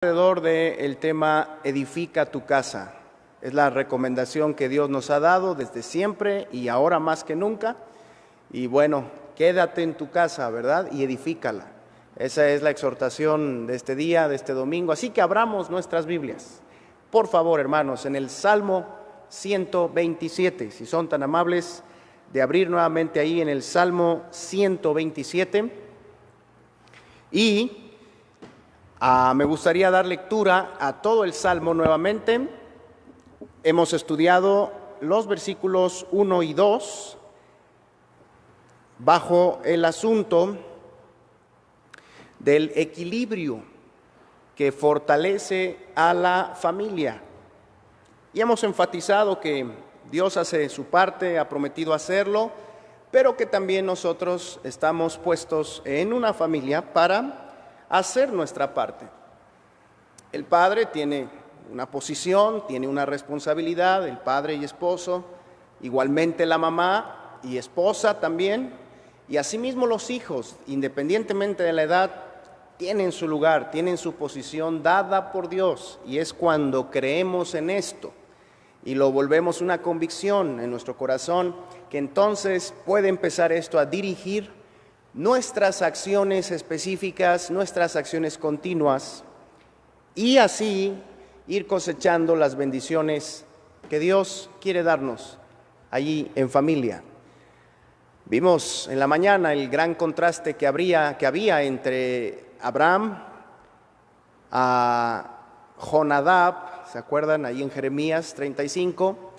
Alrededor del tema edifica tu casa. Es la recomendación que Dios nos ha dado desde siempre y ahora más que nunca. Y bueno, quédate en tu casa, ¿verdad? Y edifícala. Esa es la exhortación de este día, de este domingo. Así que abramos nuestras Biblias. Por favor, hermanos, en el Salmo 127, si son tan amables de abrir nuevamente ahí en el Salmo 127. Y me gustaría dar lectura a todo el Salmo nuevamente. Hemos estudiado los versículos 1 y 2 bajo el asunto del equilibrio que fortalece a la familia. Y hemos enfatizado que Dios hace su parte, ha prometido hacerlo, pero que también nosotros estamos puestos en una familia para hacer nuestra parte. El padre tiene una posición, tiene una responsabilidad, el padre y esposo, igualmente la mamá y esposa también, y asimismo los hijos, independientemente de la edad, tienen su lugar, tienen su posición dada por Dios, y es cuando creemos en esto y lo volvemos una convicción en nuestro corazón, que entonces puede empezar esto a dirigir nuestras acciones específicas, nuestras acciones continuas, y así ir cosechando las bendiciones que Dios quiere darnos allí en familia. Vimos en la mañana el gran contraste que había entre Abraham, a Jonadab, ¿se acuerdan? Ahí en Jeremías 35,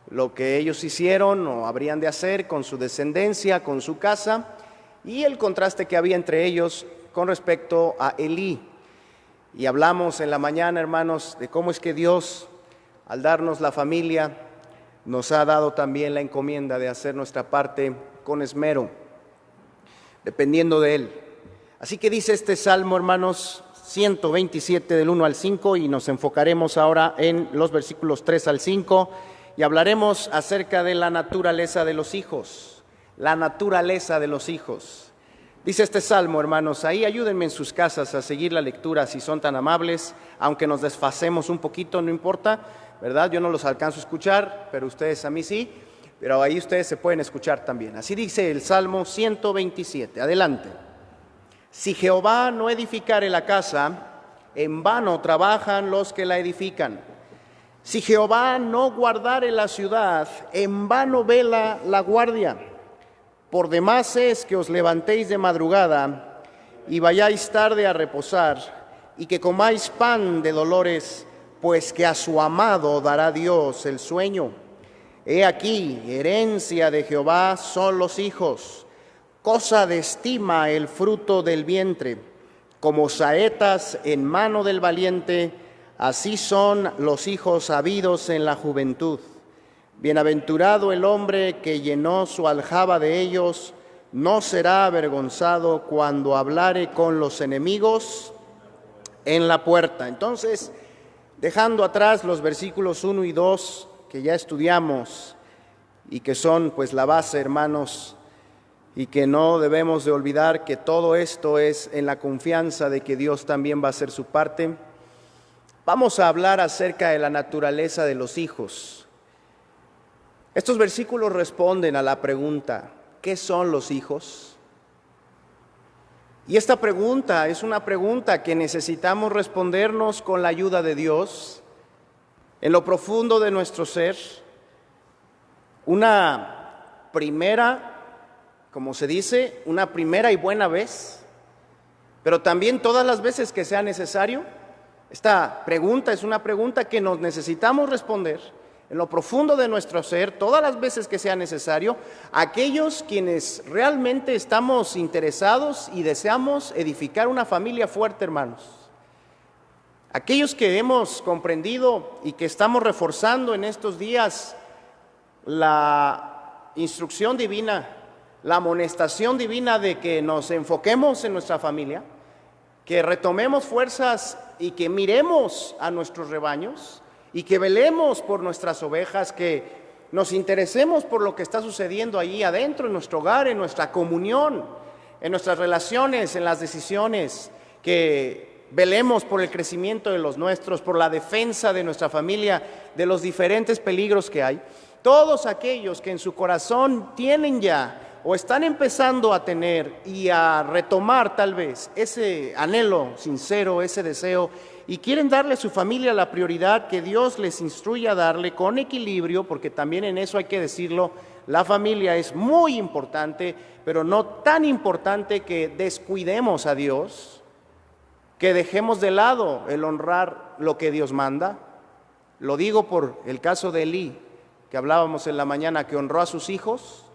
lo que ellos hicieron o habrían de hacer con su descendencia, con su casa, y el contraste que había entre ellos con respecto a Elí. Y hablamos en la mañana, hermanos, de cómo es que Dios, al darnos la familia, nos ha dado también la encomienda de hacer nuestra parte con esmero, dependiendo de Él. Así que dice este Salmo, hermanos, 127 del 1 al 5, y nos enfocaremos ahora en los versículos 3 al 5, y hablaremos acerca de la naturaleza de los hijos. La naturaleza de los hijos. Dice este Salmo, hermanos, ahí ayúdenme en sus casas a seguir la lectura si son tan amables, aunque nos desfasemos un poquito, no importa, ¿verdad? Yo no los alcanzo a escuchar, pero ustedes a mí sí, pero ahí ustedes se pueden escuchar también. Así dice el Salmo 127, adelante. Si Jehová no edificare la casa, en vano trabajan los que la edifican. Si Jehová no guardare la ciudad, en vano vela la guardia. Por demás es que os levantéis de madrugada y vayáis tarde a reposar, y que comáis pan de dolores, pues que a su amado dará Dios el sueño. He aquí, herencia de Jehová son los hijos, cosa de estima el fruto del vientre. Como saetas en mano del valiente, así son los hijos habidos en la juventud. Bienaventurado el hombre que llenó su aljaba de ellos, no será avergonzado cuando hablare con los enemigos en la puerta. Entonces, dejando atrás los versículos 1 y 2 que ya estudiamos y que son pues la base, hermanos, y que no debemos de olvidar que todo esto es en la confianza de que Dios también va a hacer su parte, vamos a hablar acerca de la naturaleza de los hijos. Estos versículos responden a la pregunta, ¿qué son los hijos? Y esta pregunta es una pregunta que necesitamos respondernos con la ayuda de Dios, en lo profundo de nuestro ser. Una primera, como se dice, una primera y buena vez, pero también todas las veces que sea necesario. Esta pregunta es una pregunta que nos necesitamos responder en lo profundo de nuestro ser, todas las veces que sea necesario, aquellos quienes realmente estamos interesados y deseamos edificar una familia fuerte, hermanos. Aquellos que hemos comprendido y que estamos reforzando en estos días la instrucción divina, la amonestación divina de que nos enfoquemos en nuestra familia, que retomemos fuerzas y que miremos a nuestros rebaños, y que velemos por nuestras ovejas, que nos interesemos por lo que está sucediendo allí adentro, en nuestro hogar, en nuestra comunión, en nuestras relaciones, en las decisiones, que velemos por el crecimiento de los nuestros, por la defensa de nuestra familia, de los diferentes peligros que hay. Todos aquellos que en su corazón tienen ya o están empezando a tener y a retomar tal vez ese anhelo sincero, ese deseo, y quieren darle a su familia la prioridad que Dios les instruye a darle con equilibrio, porque también en eso hay que decirlo, la familia es muy importante, pero no tan importante que descuidemos a Dios, que dejemos de lado el honrar lo que Dios manda. Lo digo por el caso de Elí, que hablábamos en la mañana, que honró a sus hijos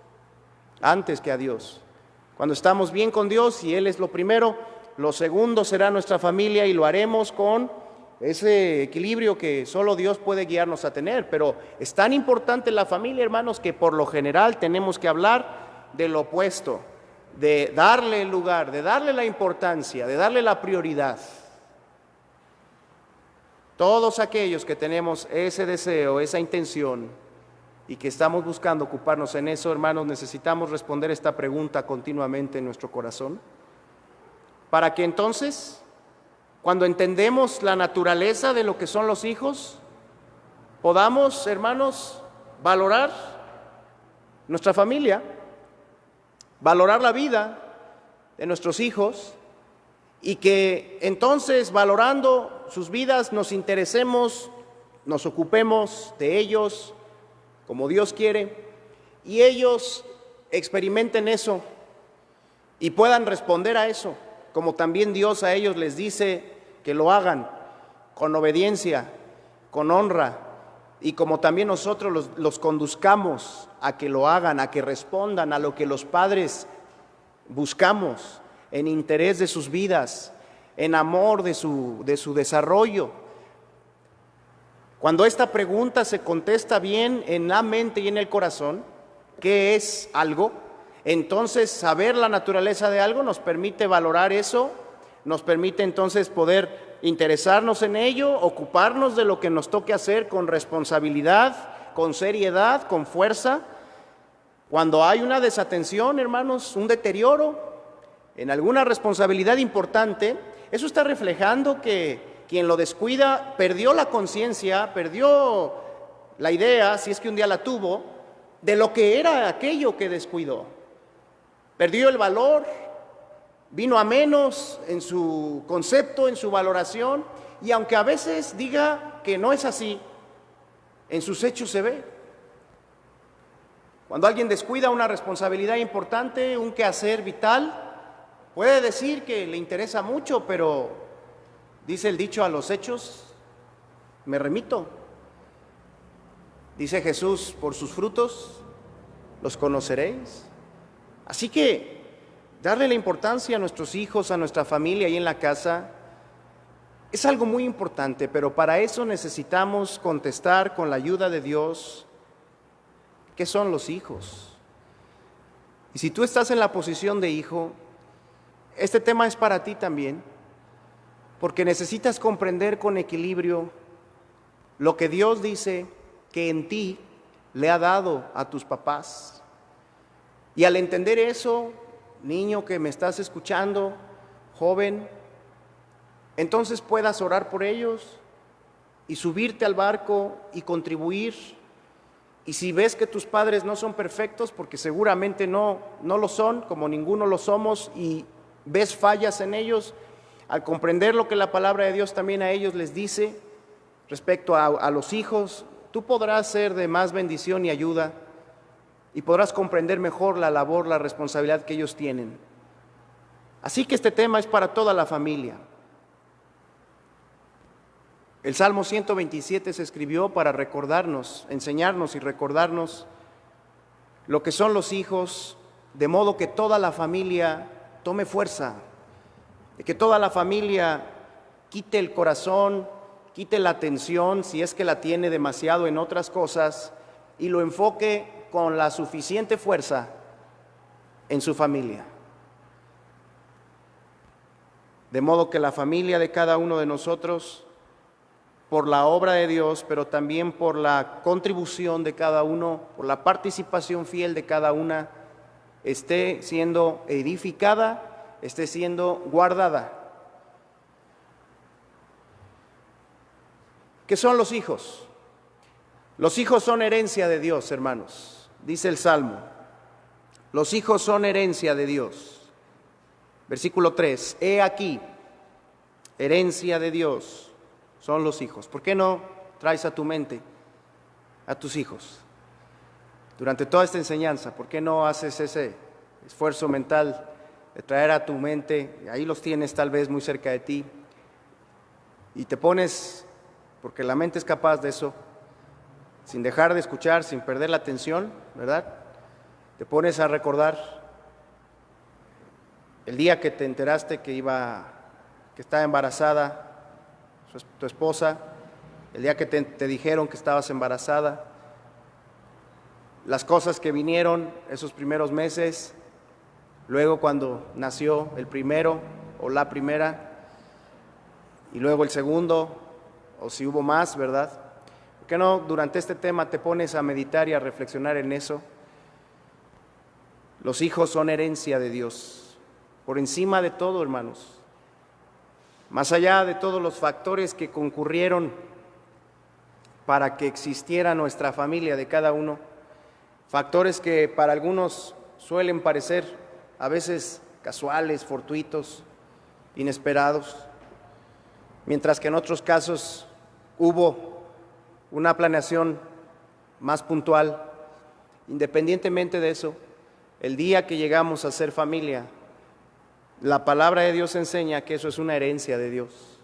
antes que a Dios. Cuando estamos bien con Dios y Él es lo primero, lo segundo será nuestra familia, y lo haremos con ese equilibrio que solo Dios puede guiarnos a tener. Pero es tan importante la familia, hermanos, que por lo general tenemos que hablar del opuesto, de darle el lugar, de darle la importancia, de darle la prioridad. Todos aquellos que tenemos ese deseo, esa intención, y que estamos buscando ocuparnos en eso, hermanos, necesitamos responder esta pregunta continuamente en nuestro corazón, para que entonces, cuando entendemos la naturaleza de lo que son los hijos, podamos, hermanos, valorar nuestra familia, valorar la vida de nuestros hijos, y que entonces, valorando sus vidas, nos interesemos, nos ocupemos de ellos como Dios quiere, y ellos experimenten eso y puedan responder a eso, como también Dios a ellos les dice que lo hagan, con obediencia, con honra, y como también nosotros los conduzcamos a que lo hagan, a que respondan a lo que los padres buscamos en interés de sus vidas, en amor de su desarrollo. Cuando esta pregunta se contesta bien en la mente y en el corazón, ¿qué es algo? Entonces, saber la naturaleza de algo nos permite valorar eso, nos permite entonces poder interesarnos en ello, ocuparnos de lo que nos toque hacer con responsabilidad, con seriedad, con fuerza. Cuando hay una desatención, hermanos, un deterioro en alguna responsabilidad importante, eso está reflejando que quien lo descuida perdió la conciencia, perdió la idea, si es que un día la tuvo, de lo que era aquello que descuidó. Perdió el valor, vino a menos en su concepto, en su valoración, y aunque a veces diga que no es así, en sus hechos se ve. Cuando alguien descuida una responsabilidad importante, un quehacer vital, puede decir que le interesa mucho, pero dice el dicho, a los hechos me remito. Dice Jesús, por sus frutos los conoceréis. Así que darle la importancia a nuestros hijos, a nuestra familia y en la casa, es algo muy importante, pero para eso necesitamos contestar con la ayuda de Dios, ¿qué son los hijos? Y si tú estás en la posición de hijo, este tema es para ti también, porque necesitas comprender con equilibrio lo que Dios dice que en ti le ha dado a tus papás. Y al entender eso, niño que me estás escuchando, joven, entonces puedas orar por ellos y subirte al barco y contribuir. Y si ves que tus padres no son perfectos, porque seguramente no lo son, como ninguno lo somos, y ves fallas en ellos, al comprender lo que la palabra de Dios también a ellos les dice respecto a los hijos, tú podrás ser de más bendición y ayuda, y podrás comprender mejor la labor, la responsabilidad que ellos tienen. Así que este tema es para toda la familia. El Salmo 127 se escribió para recordarnos, enseñarnos y recordarnos lo que son los hijos, de modo que toda la familia tome fuerza, de que toda la familia quite el corazón, quite la atención, si es que la tiene demasiado en otras cosas, y lo enfoque con la suficiente fuerza en su familia. De modo que la familia de cada uno de nosotros, por la obra de Dios, pero también por la contribución de cada uno, por la participación fiel de cada una, esté siendo edificada, esté siendo guardada. ¿Qué son los hijos? Los hijos son herencia de Dios, hermanos. Dice el Salmo. Los hijos son herencia de Dios. Versículo 3. He aquí, herencia de Dios son los hijos. ¿Por qué no traes a tu mente a tus hijos? Durante toda esta enseñanza, ¿por qué no haces ese esfuerzo mental de traer a tu mente? Ahí los tienes tal vez muy cerca de ti. Y te pones, porque la mente es capaz de eso, sin dejar de escuchar, sin perder la atención, ¿verdad? Te pones a recordar el día que te enteraste que estaba embarazada tu esposa, el día que te dijeron que estabas embarazada, las cosas que vinieron esos primeros meses, luego cuando nació el primero o la primera, y luego el segundo, o si hubo más, ¿verdad? ¿Por qué no durante este tema te pones a meditar y a reflexionar en eso? Los hijos son herencia de Dios, por encima de todo, hermanos. Más allá de todos los factores que concurrieron para que existiera nuestra familia de cada uno, factores que para algunos suelen parecer a veces casuales, fortuitos, inesperados, mientras que en otros casos hubo una planeación más puntual. Independientemente de eso, el día que llegamos a ser familia, la palabra de Dios enseña que eso es una herencia de Dios,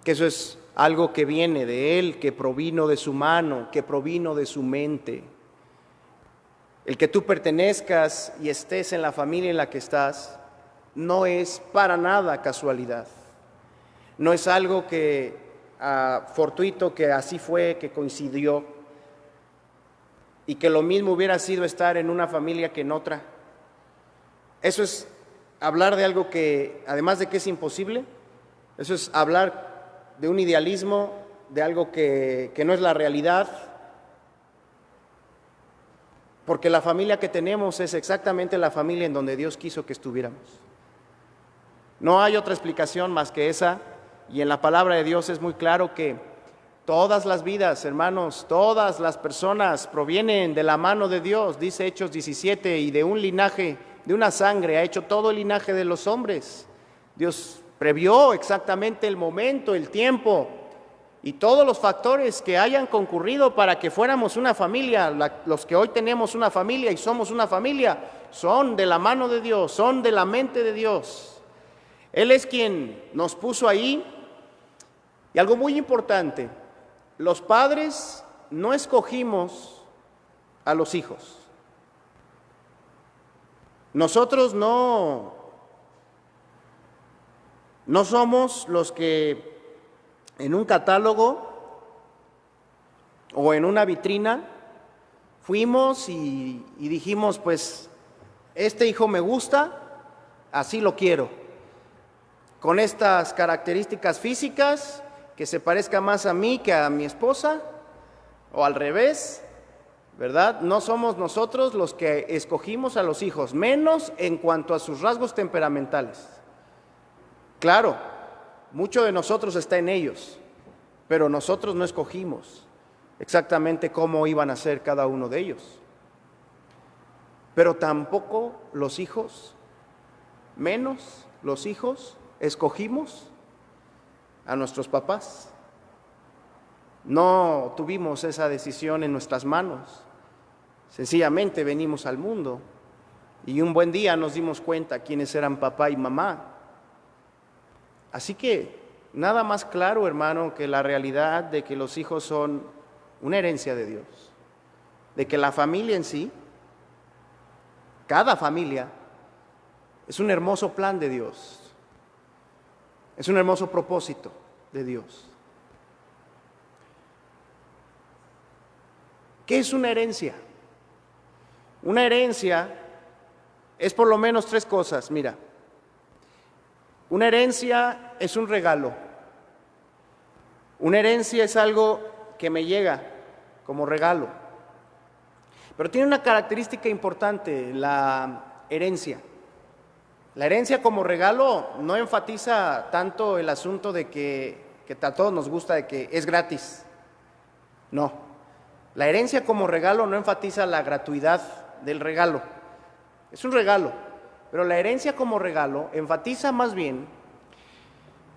que eso es algo que viene de Él, que provino de su mano, que provino de su mente. El que tú pertenezcas y estés en la familia en la que estás no es para nada casualidad, no es algo que fortuito, que así fue, que coincidió, y que lo mismo hubiera sido estar en una familia que en otra. Eso es hablar de algo que, además de que es imposible, eso es hablar de un idealismo, de algo que no es la realidad, porque la familia que tenemos es exactamente la familia en donde Dios quiso que estuviéramos. No hay otra explicación más que esa, y en la palabra de Dios es muy claro que todas las vidas, hermanos, todas las personas provienen de la mano de Dios, dice Hechos 17, y de un linaje, de una sangre, ha hecho todo el linaje de los hombres. Dios previó exactamente el momento, el tiempo y todos los factores que hayan concurrido para que fuéramos una familia. Los que hoy tenemos una familia y somos una familia, son de la mano de Dios, son de la mente de Dios. Él es quien nos puso ahí. Y algo muy importante, los padres no escogimos a los hijos. Nosotros no somos los que en un catálogo o en una vitrina fuimos y dijimos, pues, este hijo me gusta, así lo quiero, con estas características físicas, que se parezca más a mí que a mi esposa, o al revés, ¿verdad? No somos nosotros los que escogimos a los hijos, menos en cuanto a sus rasgos temperamentales. Claro, mucho de nosotros está en ellos, pero nosotros no escogimos exactamente cómo iban a ser cada uno de ellos. Pero tampoco los hijos, menos los hijos, escogimos a nuestros papás. No tuvimos esa decisión en nuestras manos. Sencillamente venimos al mundo y un buen día nos dimos cuenta quiénes eran papá y mamá. Así que nada más claro, hermano, que la realidad de que los hijos son una herencia de Dios, de que la familia en sí, cada familia, es un hermoso plan de Dios, es un hermoso propósito de Dios. ¿Qué es una herencia? Una herencia es por lo menos tres cosas, mira. Una herencia es un regalo. Una herencia es algo que me llega como regalo. Pero tiene una característica importante, la herencia. La herencia como regalo no enfatiza tanto el asunto de que que a todos nos gusta de que es gratis. No, la herencia como regalo no enfatiza la gratuidad del regalo. Es un regalo, pero la herencia como regalo enfatiza más bien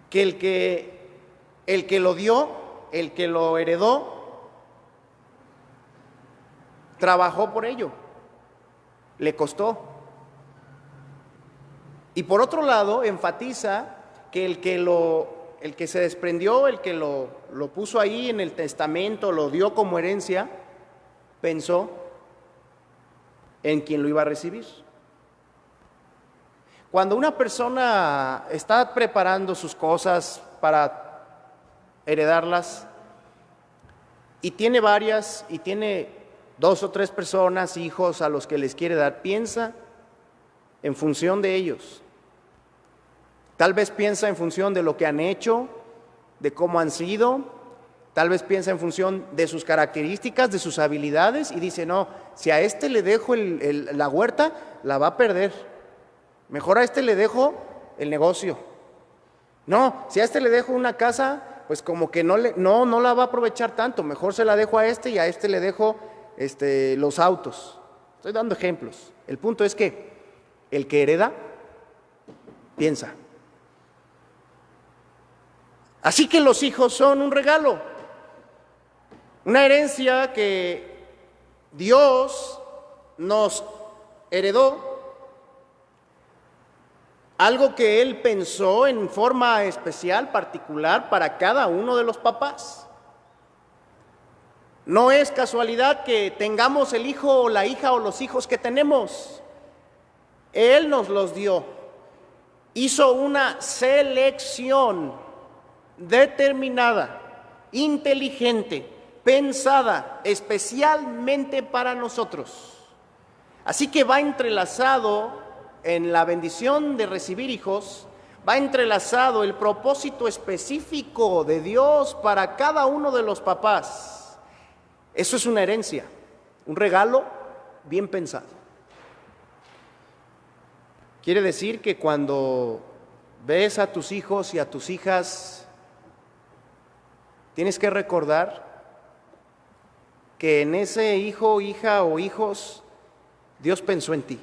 que el que lo dio, el que lo heredó, trabajó por ello, le costó. Y por otro lado, enfatiza que el que se desprendió, el que lo puso ahí en el testamento, lo dio como herencia, pensó en quien lo iba a recibir. Cuando una persona está preparando sus cosas para heredarlas y tiene varias, y tiene 2 o 3 personas, hijos a los que les quiere dar, piensa en función de ellos. Tal vez piensa en función de lo que han hecho, de cómo han sido, tal vez piensa en función de sus características, de sus habilidades, y dice, no, si a este le dejo la huerta, la va a perder. Mejor a este le dejo el negocio. No, si a este le dejo una casa, pues como que no la va a aprovechar tanto. Mejor se la dejo a este y a este le dejo los autos. Estoy dando ejemplos. El punto es que el que hereda, piensa. Así que los hijos son un regalo, una herencia que Dios nos heredó, algo que Él pensó en forma especial, particular, para cada uno de los papás. No es casualidad que tengamos el hijo o la hija o los hijos que tenemos. Él nos los dio. Hizo una selección determinada, inteligente, pensada especialmente para nosotros. Así que va entrelazado en la bendición de recibir hijos, va entrelazado el propósito específico de Dios para cada uno de los papás. Eso es una herencia, un regalo bien pensado. Quiere decir que cuando ves a tus hijos y a tus hijas, tienes que recordar que en ese hijo, hija o hijos, Dios pensó en ti.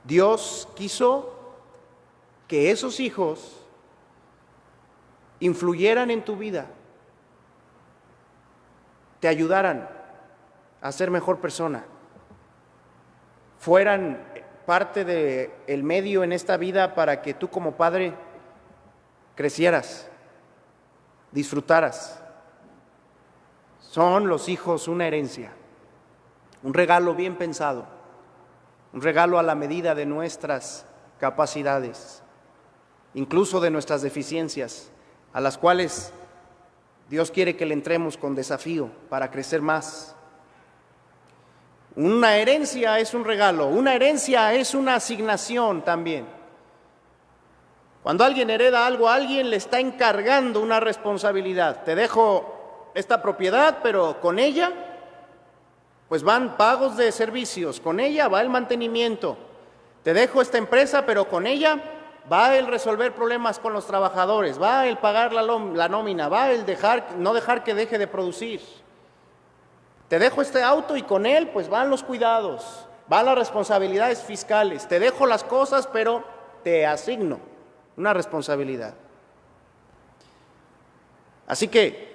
Dios quiso que esos hijos influyeran en tu vida, te ayudaran a ser mejor persona, fueran parte del medio en esta vida para que tú como padre crecieras, disfrutaras. Son los hijos una herencia, un regalo bien pensado, un regalo a la medida de nuestras capacidades, incluso de nuestras deficiencias, a las cuales Dios quiere que le entremos con desafío para crecer más. Una herencia es un regalo, una herencia es una asignación también. Cuando alguien hereda algo, a alguien le está encargando una responsabilidad. Te dejo esta propiedad, pero con ella, pues van pagos de servicios, con ella va el mantenimiento. Te dejo esta empresa, pero con ella va el resolver problemas con los trabajadores, va el pagar la nómina, va el no dejar que deje de producir. Te dejo este auto y con él pues van los cuidados, van las responsabilidades fiscales. Te dejo las cosas, pero te asigno una responsabilidad. Así que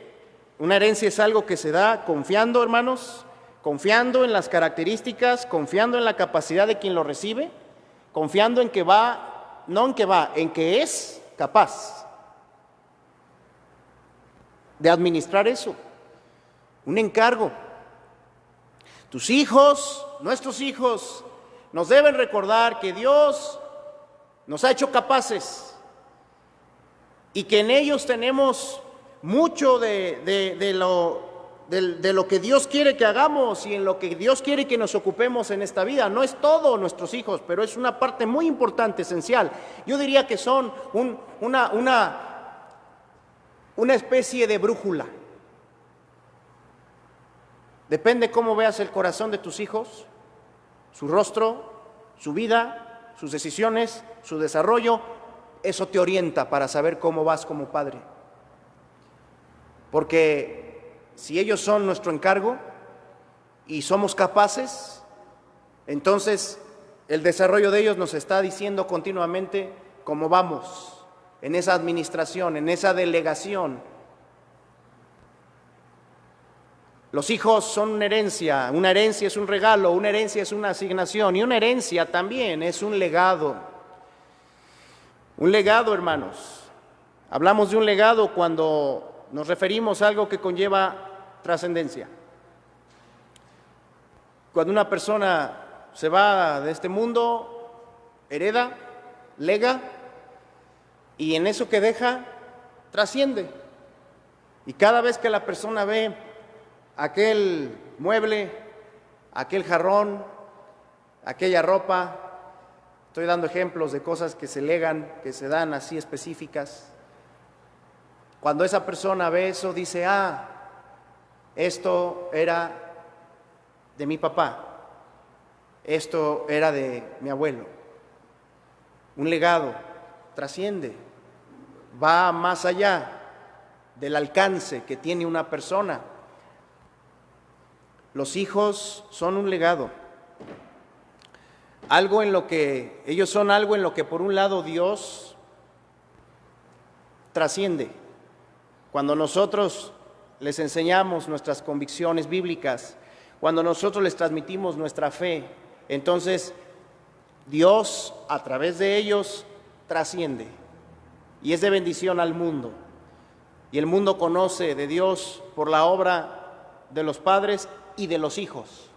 una herencia es algo que se da confiando, hermanos, confiando en las características, confiando en la capacidad de quien lo recibe, confiando en que va, no en que va, en que es capaz de administrar eso. Un encargo. Tus hijos, nuestros hijos, nos deben recordar que Dios nos ha hecho capaces y que en ellos tenemos mucho de lo que Dios quiere que hagamos y en lo que Dios quiere que nos ocupemos en esta vida. No es todo nuestros hijos, pero es una parte muy importante, esencial. Yo diría que son una especie de brújula. Depende cómo veas el corazón de tus hijos, su rostro, su vida, sus decisiones, su desarrollo, eso te orienta para saber cómo vas como padre. Porque si ellos son nuestro encargo y somos capaces, entonces el desarrollo de ellos nos está diciendo continuamente cómo vamos en esa administración, en esa delegación. Los hijos son una herencia es un regalo, una herencia es una asignación y una herencia también es un legado. Un legado, hermanos. Hablamos de un legado cuando nos referimos a algo que conlleva trascendencia. Cuando una persona se va de este mundo, hereda, lega, y en eso que deja, trasciende. Y cada vez que la persona ve aquel mueble, aquel jarrón, aquella ropa, estoy dando ejemplos de cosas que se legan, que se dan así específicas. Cuando esa persona ve eso, dice, esto era de mi papá, esto era de mi abuelo. Un legado trasciende, va más allá del alcance que tiene una persona. Los hijos son un legado, ellos son algo en lo que por un lado Dios trasciende. Cuando nosotros les enseñamos nuestras convicciones bíblicas, cuando nosotros les transmitimos nuestra fe, entonces Dios a través de ellos trasciende y es de bendición al mundo. Y el mundo conoce de Dios por la obra de los padres y de los hijos.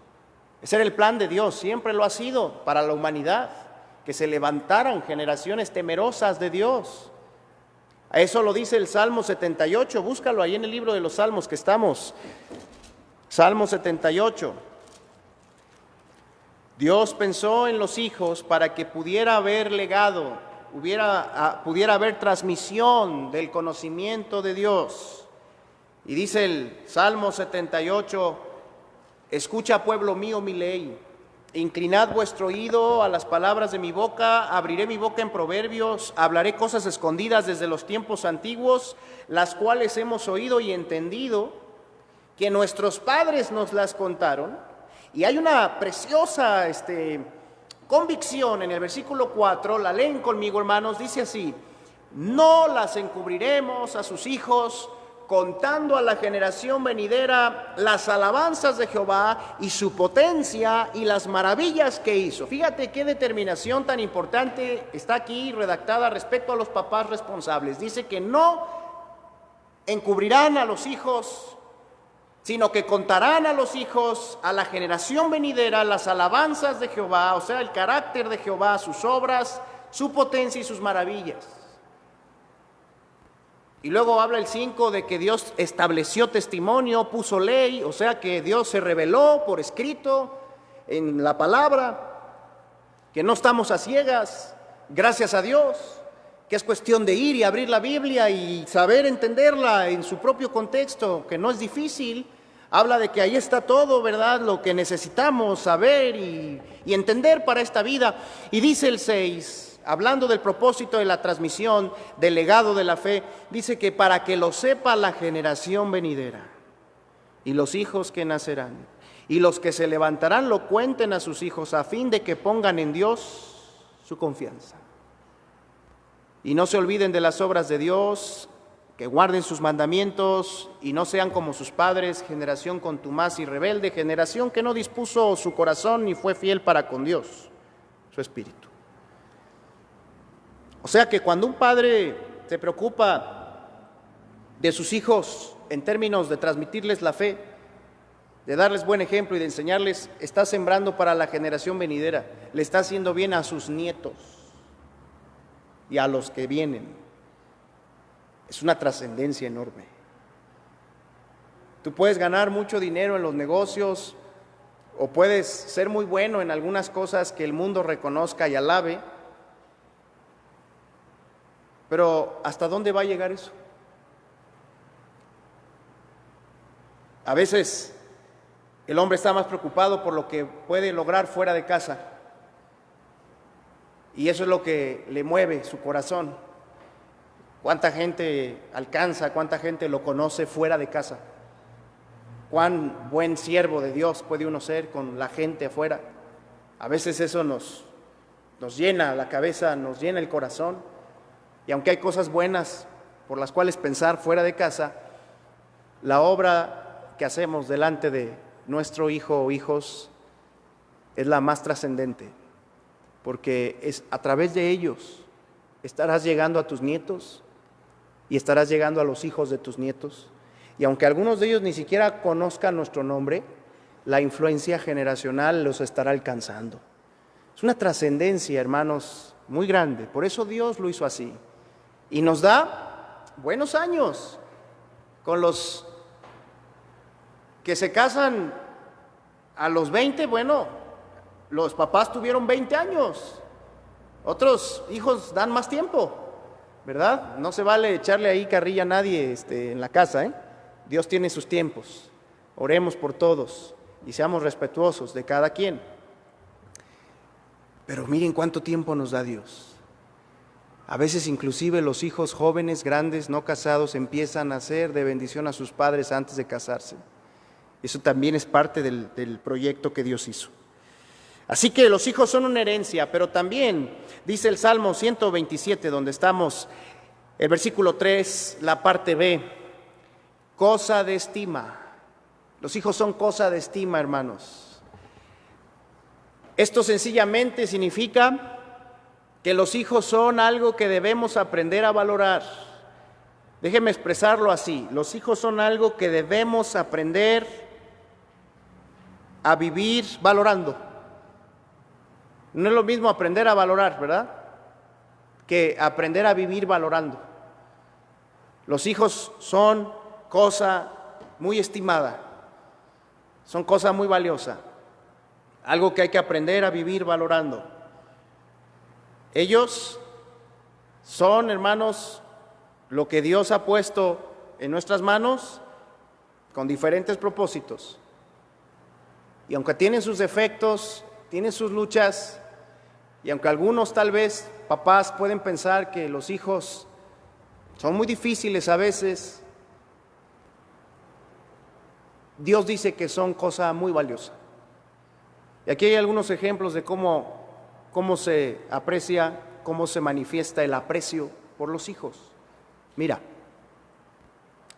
Ese era el plan de Dios, siempre lo ha sido para la humanidad, que se levantaran generaciones temerosas de Dios. A eso lo dice el Salmo 78, búscalo ahí en el libro de los Salmos que estamos. Salmo 78. Dios pensó en los hijos para que pudiera haber legado, pudiera haber transmisión del conocimiento de Dios. Y dice el Salmo 78, escucha, pueblo mío, mi ley. Inclinad vuestro oído a las palabras de mi boca, abriré mi boca en proverbios, hablaré cosas escondidas desde los tiempos antiguos, las cuales hemos oído y entendido, que nuestros padres nos las contaron. Y hay una preciosa convicción en el versículo 4, la leen conmigo, hermanos, dice así: no las encubriremos a sus hijos, contando a la generación venidera las alabanzas de Jehová y su potencia y las maravillas que hizo. Fíjate qué determinación tan importante está aquí redactada respecto a los papás responsables. Dice que no encubrirán a los hijos, sino que contarán a los hijos, a la generación venidera, las alabanzas de Jehová, o sea, el carácter de Jehová, sus obras, su potencia y sus maravillas. Y luego habla el 5 de que Dios estableció testimonio, puso ley, o sea que Dios se reveló por escrito en la palabra, que no estamos a ciegas, gracias a Dios, que es cuestión de ir y abrir la Biblia y saber entenderla en su propio contexto, que no es difícil. Habla de que ahí está todo, ¿verdad?, lo que necesitamos saber y entender para esta vida. Y dice el 6, hablando del propósito de la transmisión, del legado de la fe, dice que para que lo sepa la generación venidera y los hijos que nacerán y los que se levantarán lo cuenten a sus hijos, a fin de que pongan en Dios su confianza y no se olviden de las obras de Dios, que guarden sus mandamientos y no sean como sus padres, generación contumaz y rebelde, generación que no dispuso su corazón ni fue fiel para con Dios, su espíritu. O sea que cuando un padre se preocupa de sus hijos en términos de transmitirles la fe, de darles buen ejemplo y de enseñarles, está sembrando para la generación venidera, le está haciendo bien a sus nietos y a los que vienen. Es una trascendencia enorme. Tú puedes ganar mucho dinero en los negocios o puedes ser muy bueno en algunas cosas que el mundo reconozca y alabe, pero ¿hasta dónde va a llegar eso? A veces el hombre está más preocupado por lo que puede lograr fuera de casa y eso es lo que le mueve su corazón. ¿Cuánta gente alcanza, cuánta gente lo conoce fuera de casa? ¿Cuán buen siervo de Dios puede uno ser con la gente afuera? A veces eso nos llena la cabeza, nos llena el corazón. Y aunque hay cosas buenas por las cuales pensar fuera de casa, la obra que hacemos delante de nuestro hijo o hijos es la más trascendente, porque es a través de ellos estarás llegando a tus nietos y estarás llegando a los hijos de tus nietos. Y aunque algunos de ellos ni siquiera conozcan nuestro nombre, la influencia generacional los estará alcanzando. Es una trascendencia, hermanos, muy grande. Por eso Dios lo hizo así. Y nos da buenos años. Con los que se casan a los 20, bueno, los papás tuvieron 20 años. Otros hijos dan más tiempo, ¿verdad? No se vale echarle ahí carrilla a nadie en la casa, ¿eh? Dios tiene sus tiempos. Oremos por todos y seamos respetuosos de cada quien. Pero miren cuánto tiempo nos da Dios. A veces inclusive los hijos jóvenes, grandes, no casados, empiezan a ser de bendición a sus padres antes de casarse. Eso también es parte del proyecto que Dios hizo. Así que los hijos son una herencia, pero también dice el Salmo 127, donde estamos, el versículo 3, la parte B, cosa de estima. Los hijos son cosa de estima, hermanos. Esto sencillamente significa que los hijos son algo que debemos aprender a valorar. Déjenme expresarlo así, los hijos son algo que debemos aprender a vivir valorando. No es lo mismo aprender a valorar, ¿verdad?, que aprender a vivir valorando. Los hijos son cosa muy estimada, son cosa muy valiosa, algo que hay que aprender a vivir valorando. Ellos son, hermanos, lo que Dios ha puesto en nuestras manos con diferentes propósitos. Y aunque tienen sus defectos, tienen sus luchas, y aunque algunos tal vez, papás, pueden pensar que los hijos son muy difíciles a veces, Dios dice que son cosa muy valiosa. Y aquí hay algunos ejemplos de cómo se aprecia, cómo se manifiesta el aprecio por los hijos. Mira,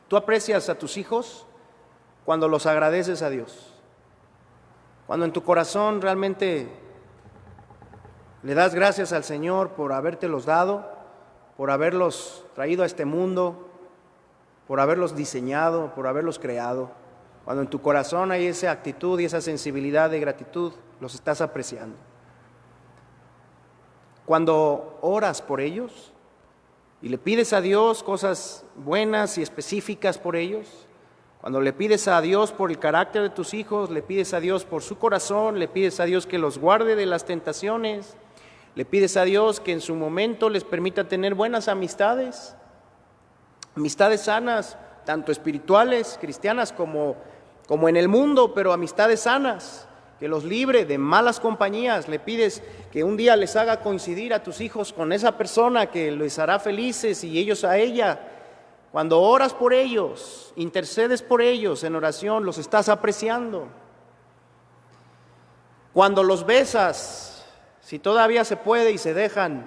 tú aprecias a tus hijos cuando los agradeces a Dios, cuando en tu corazón realmente le das gracias al Señor por habértelos dado, por haberlos traído a este mundo, por haberlos diseñado, por haberlos creado. Cuando en tu corazón hay esa actitud y esa sensibilidad de gratitud, los estás apreciando. Cuando oras por ellos y le pides a Dios cosas buenas y específicas por ellos, cuando le pides a Dios por el carácter de tus hijos, le pides a Dios por su corazón, le pides a Dios que los guarde de las tentaciones, le pides a Dios que en su momento les permita tener buenas amistades, amistades sanas, tanto espirituales, cristianas, como en el mundo, pero amistades sanas, que los libre de malas compañías. Le pides que un día les haga coincidir a tus hijos con esa persona que les hará felices y ellos a ella. Cuando oras por ellos, intercedes por ellos en oración, los estás apreciando. Cuando los besas, si todavía se puede y se dejan.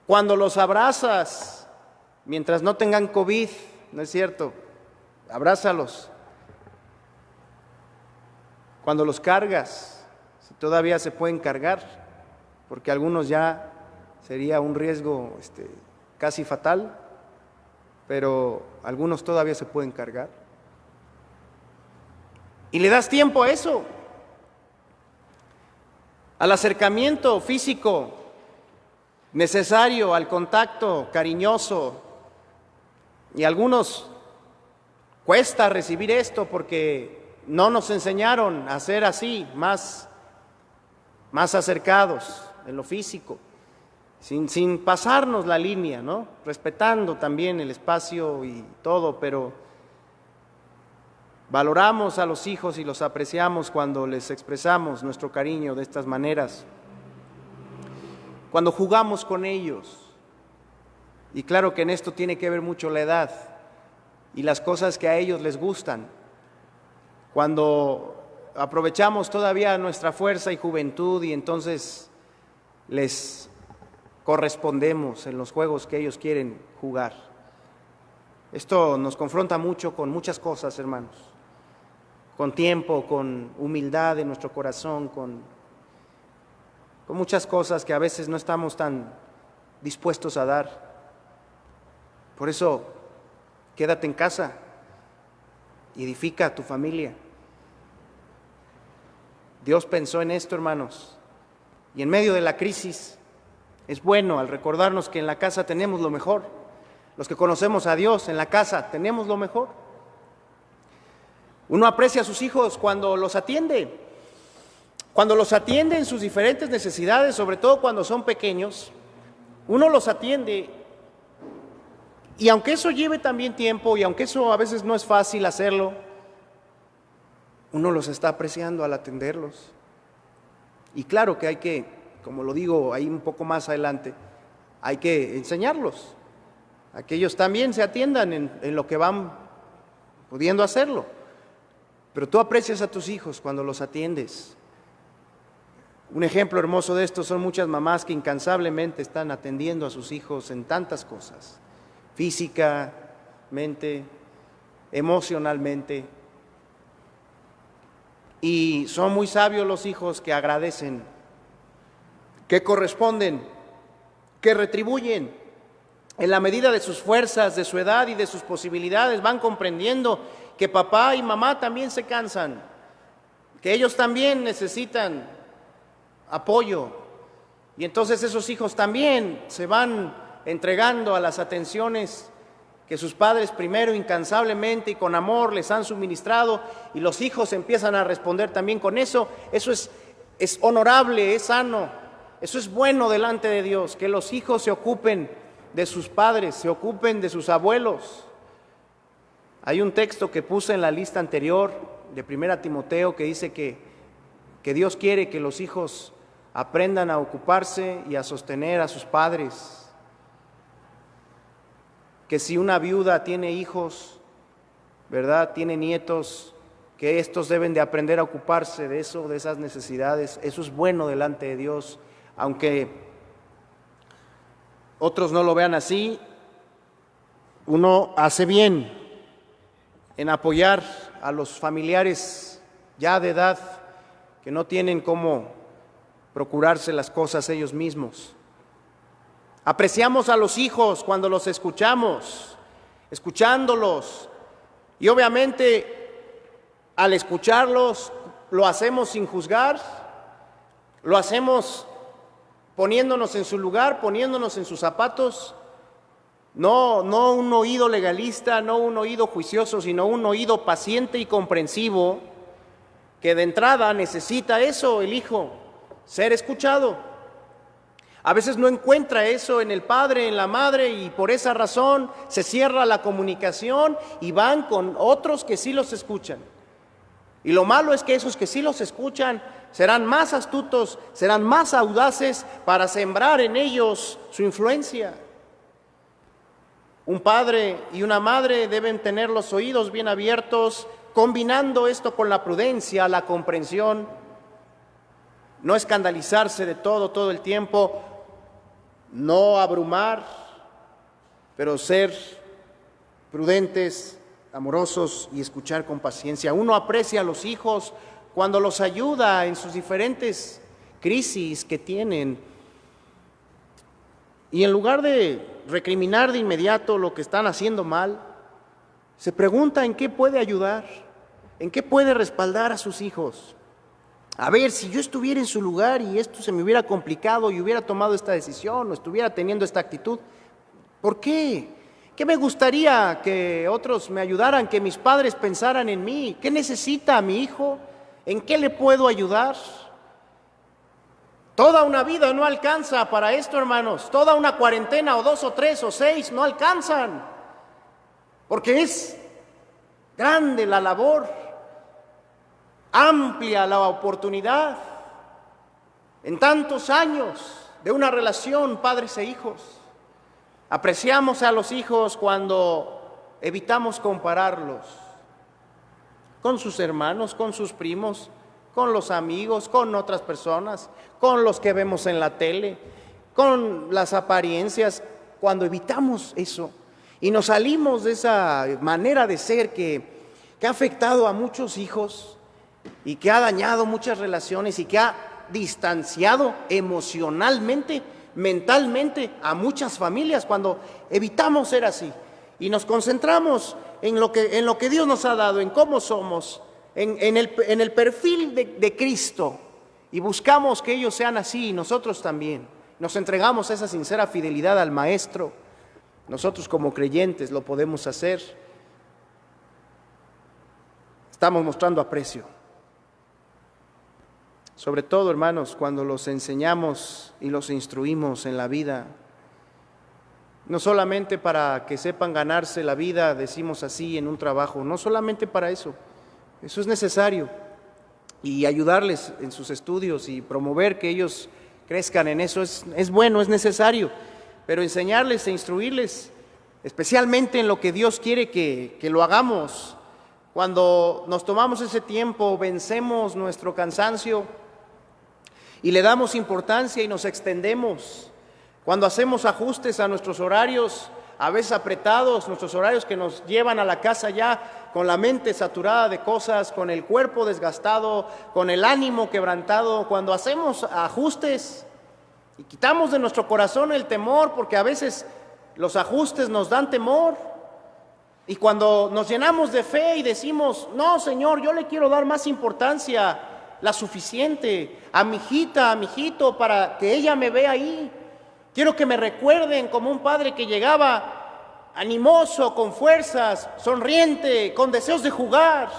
Cuando los abrazas, mientras no tengan COVID, ¿no es cierto? Abrázalos. Cuando los cargas, si todavía se pueden cargar, porque algunos ya sería un riesgo casi fatal, pero algunos todavía se pueden cargar. Y le das tiempo a eso, al acercamiento físico necesario, al contacto cariñoso. Y a algunos cuesta recibir esto porque no nos enseñaron a ser así, más acercados en lo físico, sin pasarnos la línea, ¿no? Respetando también el espacio y todo, pero valoramos a los hijos y los apreciamos cuando les expresamos nuestro cariño de estas maneras. Cuando jugamos con ellos, Y claro que en esto tiene que ver mucho la edad y las cosas que a ellos les gustan. Cuando aprovechamos todavía nuestra fuerza y juventud y entonces les correspondemos en los juegos que ellos quieren jugar. Esto nos confronta mucho con muchas cosas, hermanos, con tiempo, con humildad en nuestro corazón, con muchas cosas que a veces no estamos tan dispuestos a dar. Por eso, quédate en casa, edifica a tu familia. Dios pensó en esto, hermanos, y en medio de la crisis es bueno al recordarnos que en la casa tenemos lo mejor. Los que conocemos a Dios en la casa tenemos lo mejor. Uno aprecia a sus hijos cuando los atiende en sus diferentes necesidades, sobre todo cuando son pequeños. Uno los atiende y aunque eso lleve también tiempo y aunque eso a veces no es fácil hacerlo, uno los está apreciando al atenderlos. Y claro que hay que, como lo digo ahí un poco más adelante, hay que enseñarlos a que ellos también se atiendan en lo que van pudiendo hacerlo. Pero tú aprecias a tus hijos cuando los atiendes. Un ejemplo hermoso de esto son muchas mamás que incansablemente están atendiendo a sus hijos en tantas cosas, físicamente, emocionalmente. Y son muy sabios los hijos que agradecen, que corresponden, que retribuyen. En la medida de sus fuerzas, de su edad y de sus posibilidades, van comprendiendo que papá y mamá también se cansan, que ellos también necesitan apoyo. Y entonces esos hijos también se van entregando a las atenciones que sus padres primero incansablemente y con amor les han suministrado, y los hijos empiezan a responder también con eso. Eso es honorable, es sano, eso es bueno delante de Dios, que los hijos se ocupen de sus padres, se ocupen de sus abuelos. Hay un texto que puse en la lista anterior de 1 Timoteo que dice que Dios quiere que los hijos aprendan a ocuparse y a sostener a sus padres. Que si una viuda tiene hijos, ¿verdad?, tiene nietos, que estos deben de aprender a ocuparse de eso, de esas necesidades. Eso es bueno delante de Dios, aunque otros no lo vean así. Uno hace bien en apoyar a los familiares ya de edad que no tienen cómo procurarse las cosas ellos mismos. Apreciamos a los hijos cuando los escuchamos, escuchándolos, y obviamente al escucharlos lo hacemos sin juzgar, lo hacemos poniéndonos en su lugar, poniéndonos en sus zapatos. No un oído legalista, no un oído juicioso, sino un oído paciente y comprensivo, que de entrada necesita eso el hijo, ser escuchado. A veces no encuentra eso en el padre, en la madre, y por esa razón se cierra la comunicación y van con otros que sí los escuchan. Y lo malo es que esos que sí los escuchan serán más astutos, serán más audaces para sembrar en ellos su influencia. Un padre y una madre deben tener los oídos bien abiertos, combinando esto con la prudencia, la comprensión, no escandalizarse de todo el tiempo, no abrumar, pero ser prudentes, amorosos y escuchar con paciencia. Uno aprecia a los hijos cuando los ayuda en sus diferentes crisis que tienen. Y en lugar de recriminar de inmediato lo que están haciendo mal, se pregunta en qué puede ayudar, en qué puede respaldar a sus hijos. A ver, si yo estuviera en su lugar y esto se me hubiera complicado y hubiera tomado esta decisión o estuviera teniendo esta actitud, ¿por qué? ¿Qué me gustaría que otros me ayudaran, que mis padres pensaran en mí? ¿Qué necesita mi hijo? ¿En qué le puedo ayudar? Toda una vida no alcanza para esto, hermanos. Toda una cuarentena o 2 o 3 o 6 no alcanzan, porque es grande la labor, amplia la oportunidad en tantos años de una relación padres e hijos. Apreciamos a los hijos cuando evitamos compararlos con sus hermanos, con sus primos, con los amigos, con otras personas, con los que vemos en la tele, con las apariencias. Cuando evitamos eso y nos salimos de esa manera de ser que ha afectado a muchos hijos y que ha dañado muchas relaciones y que ha distanciado emocionalmente, mentalmente a muchas familias, cuando evitamos ser así y nos concentramos en lo que Dios nos ha dado, en cómo somos, en el perfil de Cristo, y buscamos que ellos sean así y nosotros también, nos entregamos esa sincera fidelidad al Maestro. Nosotros como creyentes lo podemos hacer. Estamos mostrando aprecio. Sobre todo, hermanos, cuando los enseñamos y los instruimos en la vida, no solamente para que sepan ganarse la vida, decimos así, en un trabajo, no solamente para eso, eso es necesario, y ayudarles en sus estudios y promover que ellos crezcan en eso es bueno, es necesario, pero enseñarles e instruirles, especialmente en lo que Dios quiere que lo hagamos. Cuando nos tomamos ese tiempo, vencemos nuestro cansancio y le damos importancia y nos extendemos. Cuando hacemos ajustes a nuestros horarios, a veces apretados, nuestros horarios que nos llevan a la casa ya con la mente saturada de cosas, con el cuerpo desgastado, con el ánimo quebrantado, cuando hacemos ajustes y quitamos de nuestro corazón el temor, porque a veces los ajustes nos dan temor, y cuando nos llenamos de fe y decimos, no, Señor, yo le quiero dar más importancia, la suficiente, a mi hijita, a mi hijito, para que ella me vea ahí. Quiero que me recuerden como un padre que llegaba animoso, con fuerzas, sonriente, con deseos de jugar.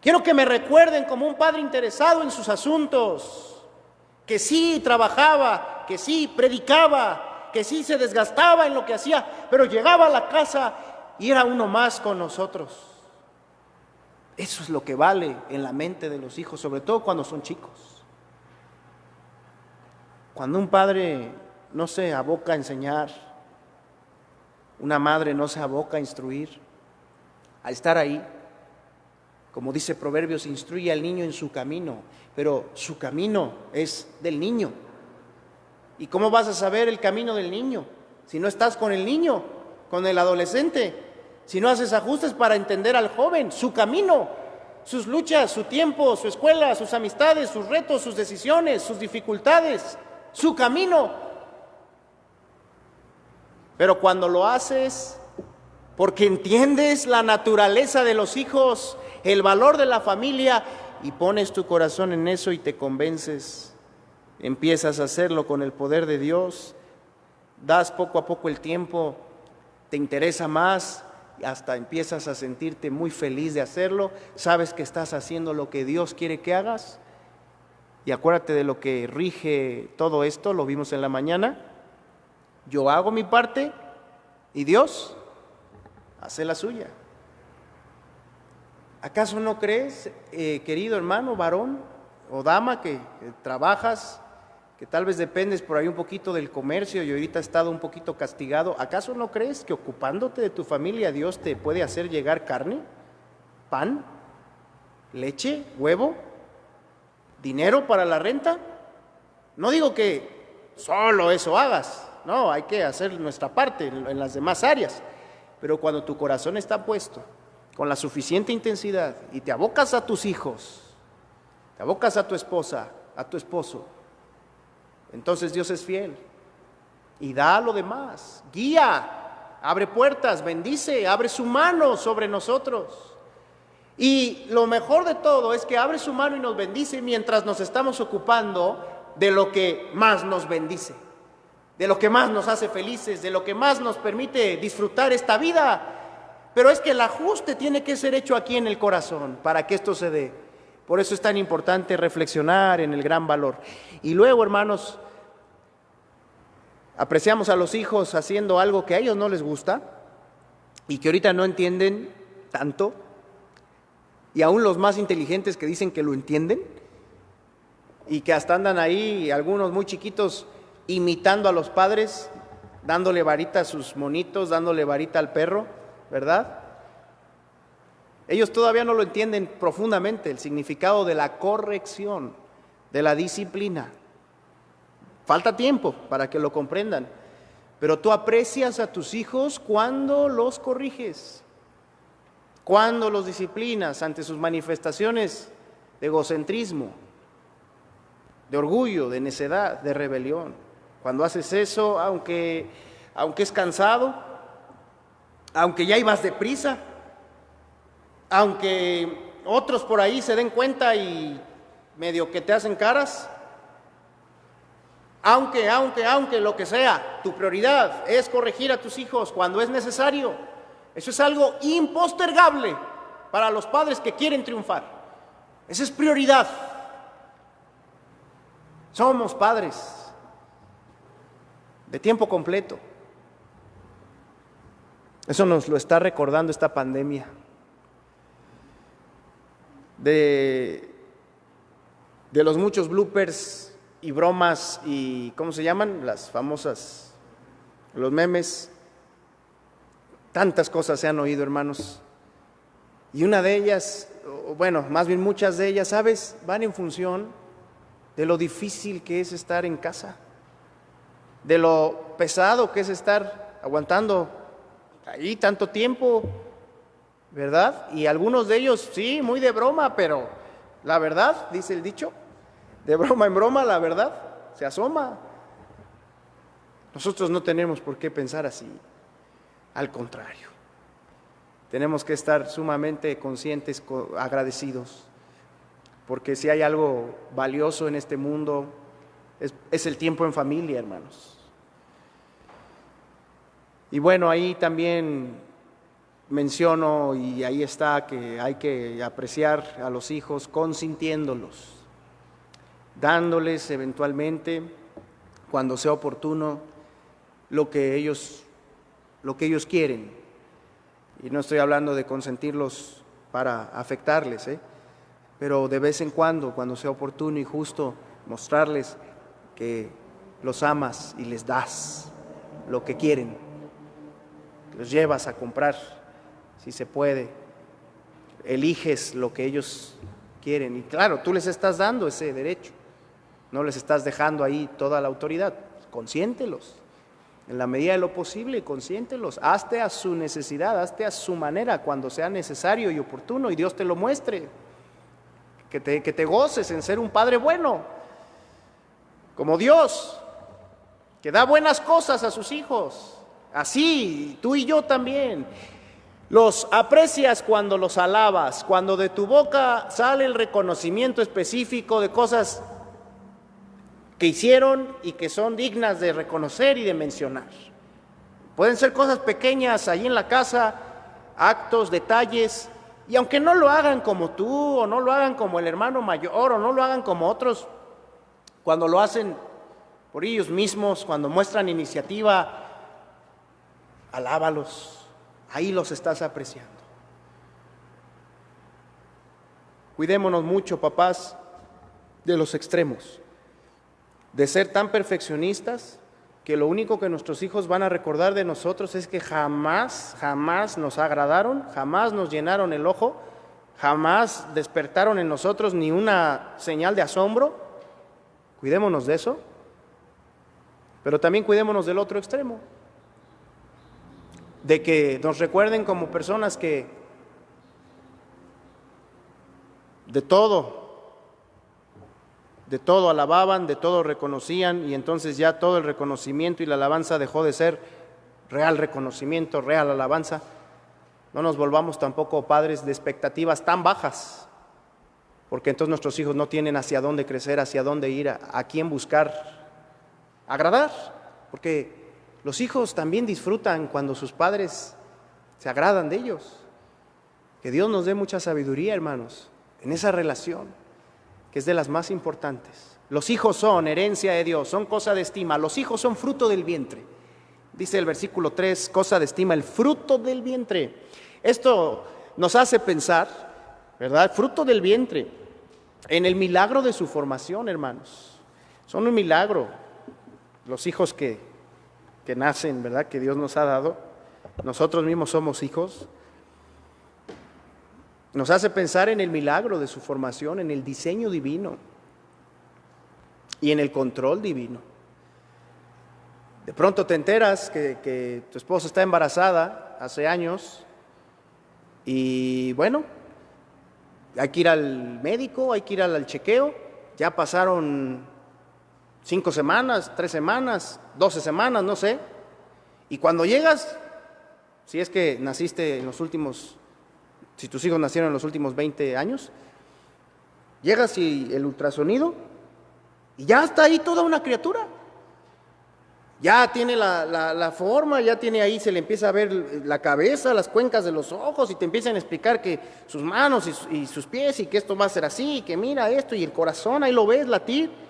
Quiero que me recuerden como un padre interesado en sus asuntos, que sí trabajaba, que sí predicaba, que sí se desgastaba en lo que hacía, pero llegaba a la casa y era uno más con nosotros. Eso es lo que vale en la mente de los hijos, sobre todo cuando son chicos. Cuando un padre no se aboca a enseñar, una madre no se aboca a instruir, a estar ahí, como dice Proverbios, instruye al niño en su camino, pero su camino es del niño. ¿Y cómo vas a saber el camino del niño si no estás con el niño, con el adolescente? Si no haces ajustes para entender al joven, su camino, sus luchas, su tiempo, su escuela, sus amistades, sus retos, sus decisiones, sus dificultades, su camino. Pero cuando lo haces porque entiendes la naturaleza de los hijos, el valor de la familia, y pones tu corazón en eso y te convences, empiezas a hacerlo con el poder de Dios, das poco a poco el tiempo, te interesa más, y hasta empiezas a sentirte muy feliz de hacerlo, sabes que estás haciendo lo que Dios quiere que hagas. Y acuérdate de lo que rige todo esto, lo vimos en la mañana. Yo hago mi parte y Dios hace la suya. ¿Acaso no crees, querido hermano, varón o dama, que trabajas, que tal vez dependes por ahí un poquito del comercio y ahorita has estado un poquito castigado? ¿Acaso no crees que ocupándote de tu familia Dios te puede hacer llegar carne, pan, leche, huevo, dinero para la renta? No digo que solo eso hagas, no, hay que hacer nuestra parte en las demás áreas, pero cuando tu corazón está puesto con la suficiente intensidad y te abocas a tus hijos, te abocas a tu esposa, a tu esposo, entonces Dios es fiel y da lo demás, guía, abre puertas, bendice, abre su mano sobre nosotros. Y lo mejor de todo es que abre su mano y nos bendice mientras nos estamos ocupando de lo que más nos bendice, de lo que más nos hace felices, de lo que más nos permite disfrutar esta vida. Pero es que el ajuste tiene que ser hecho aquí en el corazón para que esto se dé. Por eso es tan importante reflexionar en el gran valor. Y luego, hermanos, apreciamos a los hijos haciendo algo que a ellos no les gusta y que ahorita no entienden tanto, y aún los más inteligentes que dicen que lo entienden y que hasta andan ahí, algunos muy chiquitos, imitando a los padres, dándole varita a sus monitos, dándole varita al perro, ¿verdad? Ellos todavía no lo entienden profundamente, el significado de la corrección, de la disciplina. Falta tiempo para que lo comprendan, pero tú aprecias a tus hijos cuando los corriges, cuando los disciplinas ante sus manifestaciones de egocentrismo, de orgullo, de necedad, de rebelión. Cuando haces eso, aunque es cansado, aunque ya ibas deprisa, aunque otros por ahí se den cuenta y medio que te hacen caras, aunque lo que sea, tu prioridad es corregir a tus hijos cuando es necesario. Eso es algo impostergable para los padres que quieren triunfar. Esa es prioridad. Somos padres de tiempo completo. Eso nos lo está recordando esta pandemia. De los muchos bloopers y bromas y, ¿cómo se llaman? Las famosas, los memes. Tantas cosas se han oído, hermanos. Y una de ellas, bueno, más bien muchas de ellas, ¿sabes? Van en función de lo difícil que es estar en casa, de lo pesado que es estar aguantando ahí tanto tiempo, ¿verdad? Y algunos de ellos, sí, muy de broma, pero la verdad, dice el dicho, de broma en broma, la verdad se asoma. Nosotros no tenemos por qué pensar así, al contrario. Tenemos que estar sumamente conscientes, agradecidos, porque si hay algo valioso en este mundo, es el tiempo en familia, hermanos. Y bueno, ahí también menciono, y ahí está, que hay que apreciar a los hijos consintiéndolos, dándoles eventualmente, cuando sea oportuno, lo que ellos quieren. Y no estoy hablando de consentirlos para afectarles, pero de vez en cuando sea oportuno y justo, mostrarles que los amas y les das lo que quieren. Los llevas a comprar, si se puede. Eliges lo que ellos quieren. Y claro, tú les estás dando ese derecho. No les estás dejando ahí toda la autoridad. Consiéntelos. En la medida de lo posible, consiéntelos. Hazte a su necesidad, hazte a su manera, cuando sea necesario y oportuno, y Dios te lo muestre. Que te goces en ser un padre bueno, como Dios, que da buenas cosas a sus hijos. Así, tú y yo también. Los aprecias cuando los alabas, cuando de tu boca sale el reconocimiento específico de cosas que hicieron y que son dignas de reconocer y de mencionar. Pueden ser cosas pequeñas ahí en la casa, actos, detalles, y aunque no lo hagan como tú, o no lo hagan como el hermano mayor, o no lo hagan como otros, cuando lo hacen por ellos mismos, cuando muestran iniciativa, alábalos, ahí los estás apreciando. Cuidémonos mucho, papás, de los extremos, de ser tan perfeccionistas que lo único que nuestros hijos van a recordar de nosotros es que jamás nos agradaron, jamás nos llenaron el ojo, jamás despertaron en nosotros ni una señal de asombro. Cuidémonos de eso, pero también cuidémonos del otro extremo, de que nos recuerden como personas que de todo alababan, de todo reconocían, y entonces ya todo el reconocimiento y la alabanza dejó de ser real reconocimiento, real alabanza. No nos volvamos tampoco padres de expectativas tan bajas, porque entonces nuestros hijos no tienen hacia dónde crecer, hacia dónde ir, a quién buscar agradar, porque los hijos también disfrutan cuando sus padres se agradan de ellos. Que Dios nos dé mucha sabiduría, hermanos, en esa relación, que es de las más importantes. Los hijos son herencia de Dios, son cosa de estima. Los hijos son fruto del vientre. Dice el versículo 3, cosa de estima, el fruto del vientre. Esto nos hace pensar, ¿verdad? Fruto del vientre, en el milagro de su formación, hermanos. Son un milagro los hijos que que nacen, ¿verdad?, que Dios nos ha dado, nosotros mismos somos hijos, nos hace pensar en el milagro de su formación, en el diseño divino y en el control divino. De pronto te enteras que tu esposa está embarazada hace años y bueno, hay que ir al médico, hay que ir al chequeo, ya pasaron 5 semanas, 3 semanas, 12 semanas, no sé, y cuando llegas, si es que naciste en los últimos, si tus hijos nacieron en los últimos 20 años, llegas y el ultrasonido, y ya está ahí toda una criatura. Ya tiene la forma, ya tiene ahí, se le empieza a ver la cabeza, las cuencas de los ojos, y te empiezan a explicar que sus manos y sus pies, y que esto va a ser así, y que mira esto, y el corazón, ahí lo ves latir.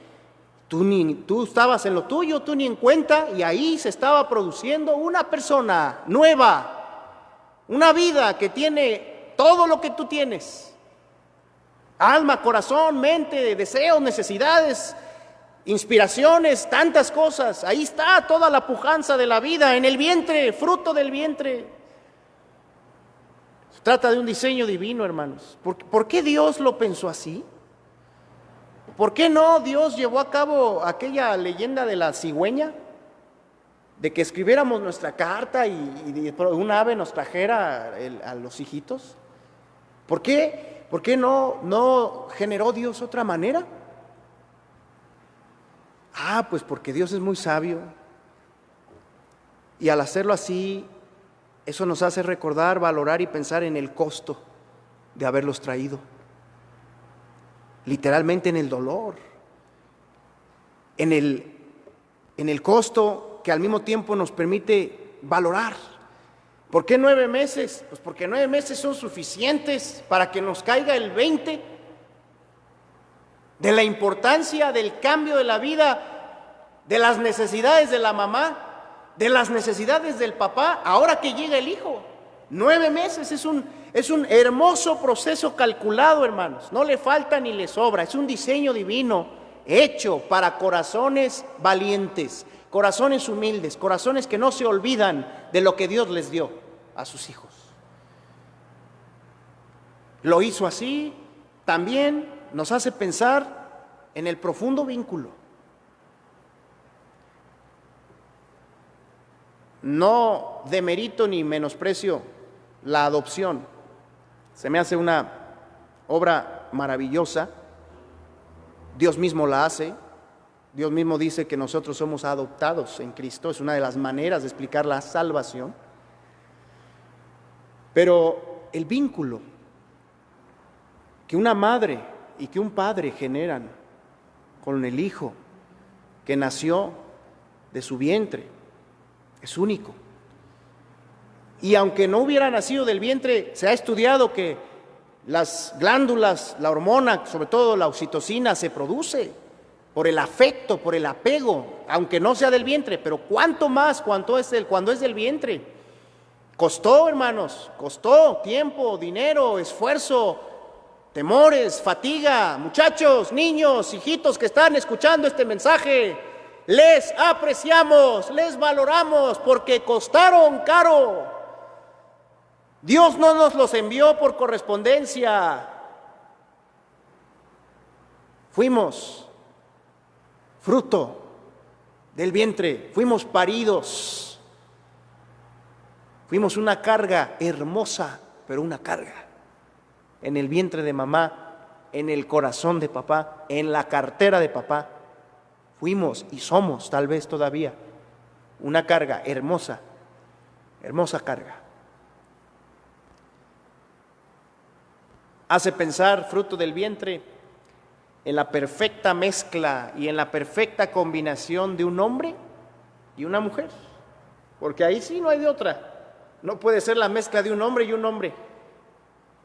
Tú estabas en lo tuyo, tú ni en cuenta, y ahí se estaba produciendo una persona nueva, una vida que tiene todo lo que tú tienes: alma, corazón, mente, deseos, necesidades, inspiraciones, tantas cosas. Ahí está toda la pujanza de la vida en el vientre, fruto del vientre. Se trata de un diseño divino, hermanos. ¿Por qué Dios lo pensó así? ¿Por qué no Dios llevó a cabo aquella leyenda de la cigüeña? De que escribiéramos nuestra carta y un ave nos trajera a los hijitos. ¿Por qué no generó Dios otra manera? Pues porque Dios es muy sabio, y al hacerlo así, eso nos hace recordar, valorar y pensar en el costo de haberlos traído. Literalmente en el dolor, en el costo que al mismo tiempo nos permite valorar. ¿Por qué 9 meses? Pues porque 9 meses son suficientes para que nos caiga el 20 de la importancia del cambio de la vida, de las necesidades de la mamá, de las necesidades del papá, ahora que llega el hijo. 9 meses es un hermoso proceso calculado, hermanos. No le falta ni le sobra. Es un diseño divino hecho para corazones valientes, corazones humildes, corazones que no se olvidan de lo que Dios les dio a sus hijos. Lo hizo así. También nos hace pensar en el profundo vínculo. No demerito ni menosprecio la adopción. Se me hace una obra maravillosa. Dios mismo la hace. Dios mismo dice que nosotros somos adoptados en Cristo. Es una de las maneras de explicar la salvación. Pero el vínculo que una madre y que un padre generan con el hijo que nació de su vientre es único. Y aunque no hubiera nacido del vientre, se ha estudiado que las glándulas, la hormona, sobre todo la oxitocina, se produce por el afecto, por el apego, aunque no sea del vientre. Pero cuánto más cuando es del vientre. Costó, hermanos, costó tiempo, dinero, esfuerzo, temores, fatiga. Muchachos, niños, hijitos que están escuchando este mensaje, les apreciamos, les valoramos porque costaron caro. Dios no nos los envió por correspondencia. Fuimos fruto del vientre, fuimos paridos. Fuimos una carga hermosa, pero una carga en el vientre de mamá, en el corazón de papá, en la cartera de papá. Fuimos y somos tal vez todavía una carga hermosa, hermosa carga. Hace pensar, fruto del vientre, en la perfecta mezcla y en la perfecta combinación de un hombre y una mujer. Porque ahí sí no hay de otra. No puede ser la mezcla de un hombre y un hombre,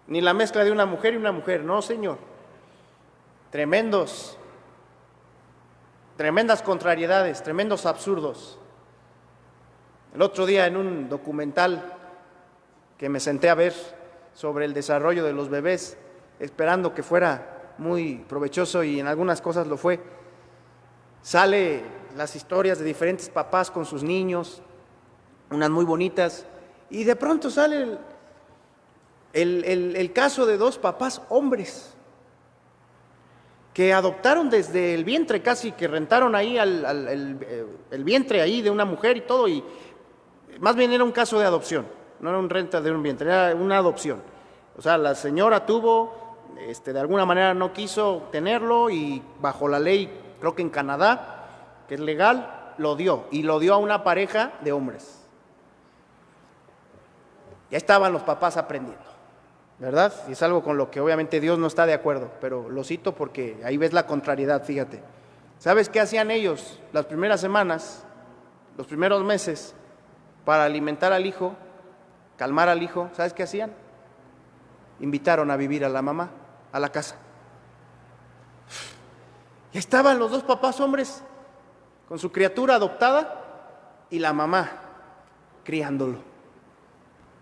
ni la mezcla de una mujer y una mujer. No, Señor. Tremendas contrariedades, tremendos absurdos. El otro día en un documental que me senté a ver sobre el desarrollo de los bebés, esperando que fuera muy provechoso, y en algunas cosas lo fue, sale las historias de diferentes papás con sus niños, unas muy bonitas, y de pronto sale el caso de dos papás hombres que adoptaron desde el vientre, casi que rentaron ahí el vientre ahí de una mujer y todo, y más bien era un caso de adopción, no era un renta de un vientre, era una adopción. O sea, la señora tuvo, de alguna manera no quiso tenerlo y bajo la ley, creo que en Canadá, que es legal, lo dio, y lo dio a una pareja de hombres. Ya estaban los papás aprendiendo, ¿verdad? Y es algo con lo que obviamente Dios no está de acuerdo, pero lo cito porque ahí ves la contrariedad, fíjate. ¿Sabes qué hacían ellos las primeras semanas, los primeros meses, para alimentar al hijo, calmar al hijo? ¿Sabes qué hacían? Invitaron a vivir a la mamá a la casa. Ya estaban los dos papás hombres con su criatura adoptada y la mamá criándolo.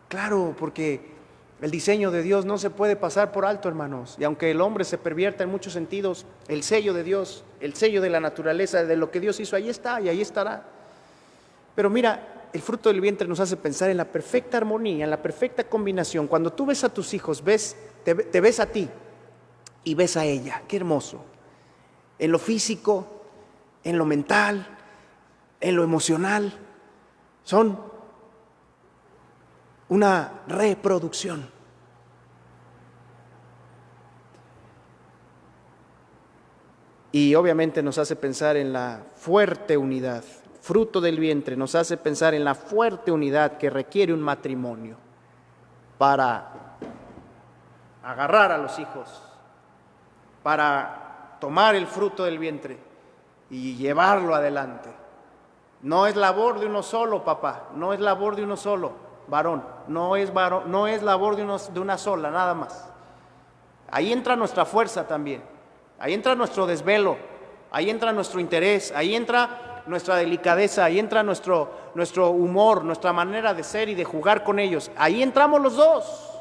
Claro, porque el diseño de Dios no se puede pasar por alto, hermanos. Y aunque el hombre se pervierta en muchos sentidos, el sello de Dios, el sello de la naturaleza, de lo que Dios hizo, ahí está y ahí estará. Pero mira, el fruto del vientre nos hace pensar en la perfecta armonía, en la perfecta combinación. Cuando tú ves a tus hijos, te ves a ti y ves a ella. Qué hermoso. En lo físico, en lo mental, en lo emocional. Son una reproducción. Y obviamente nos hace pensar en la fuerte unidad. Fruto del vientre nos hace pensar en la fuerte unidad que requiere un matrimonio para agarrar a los hijos, para tomar el fruto del vientre y llevarlo adelante. No es labor de uno solo, papá, no es labor de uno solo. Varón, no es labor de una sola, nada más. Ahí entra nuestra fuerza también, ahí entra nuestro desvelo, ahí entra nuestro interés, ahí entra nuestra delicadeza, ahí entra nuestro humor, nuestra manera de ser y de jugar con ellos. Ahí entramos los dos.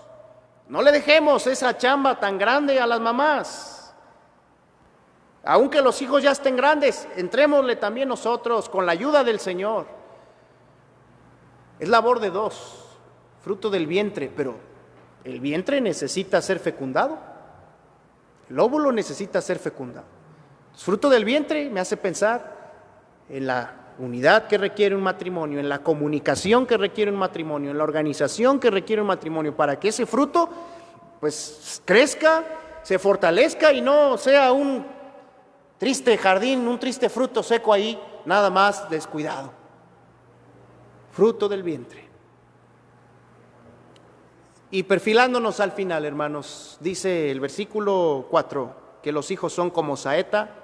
No le dejemos esa chamba tan grande a las mamás. Aunque los hijos ya estén grandes, entrémosle también nosotros con la ayuda del Señor. Es labor de dos, fruto del vientre, pero el vientre necesita ser fecundado. El óvulo necesita ser fecundado. Fruto del vientre me hace pensar en la unidad que requiere un matrimonio, en la comunicación que requiere un matrimonio, en la organización que requiere un matrimonio, para que ese fruto pues crezca, se fortalezca y no sea un triste jardín, un triste fruto seco ahí, nada más descuidado. Fruto del vientre. Y perfilándonos al final, hermanos, dice el versículo 4, que los hijos son como saeta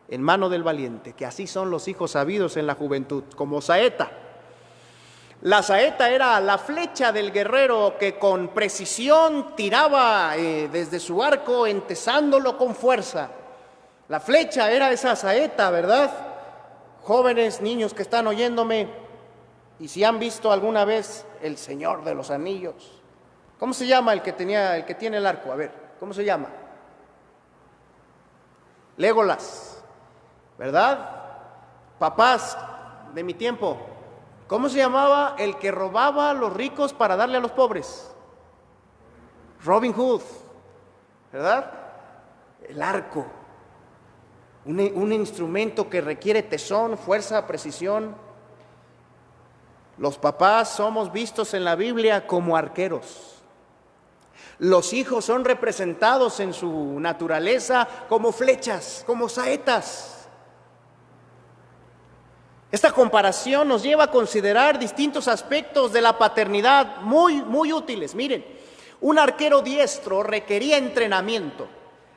en mano del valiente, que así son los hijos sabidos en la juventud, como saeta. La saeta era la flecha del guerrero que con precisión tiraba desde su arco, entesándolo con fuerza. La flecha era esa saeta, ¿verdad? Jóvenes, niños que están oyéndome, y si han visto alguna vez El Señor de los Anillos, ¿cómo se llama el que tiene el arco? A ver, ¿cómo se llama? Legolas, ¿verdad? Papás de mi tiempo, ¿cómo se llamaba el que robaba a los ricos para darle a los pobres? Robin Hood, ¿verdad? El arco, un instrumento que requiere tesón, fuerza, precisión. Los papás somos vistos en la Biblia como arqueros. Los hijos son representados en su naturaleza como flechas, como saetas. Esta comparación nos lleva a considerar distintos aspectos de la paternidad muy útiles. Miren, un arquero diestro requería entrenamiento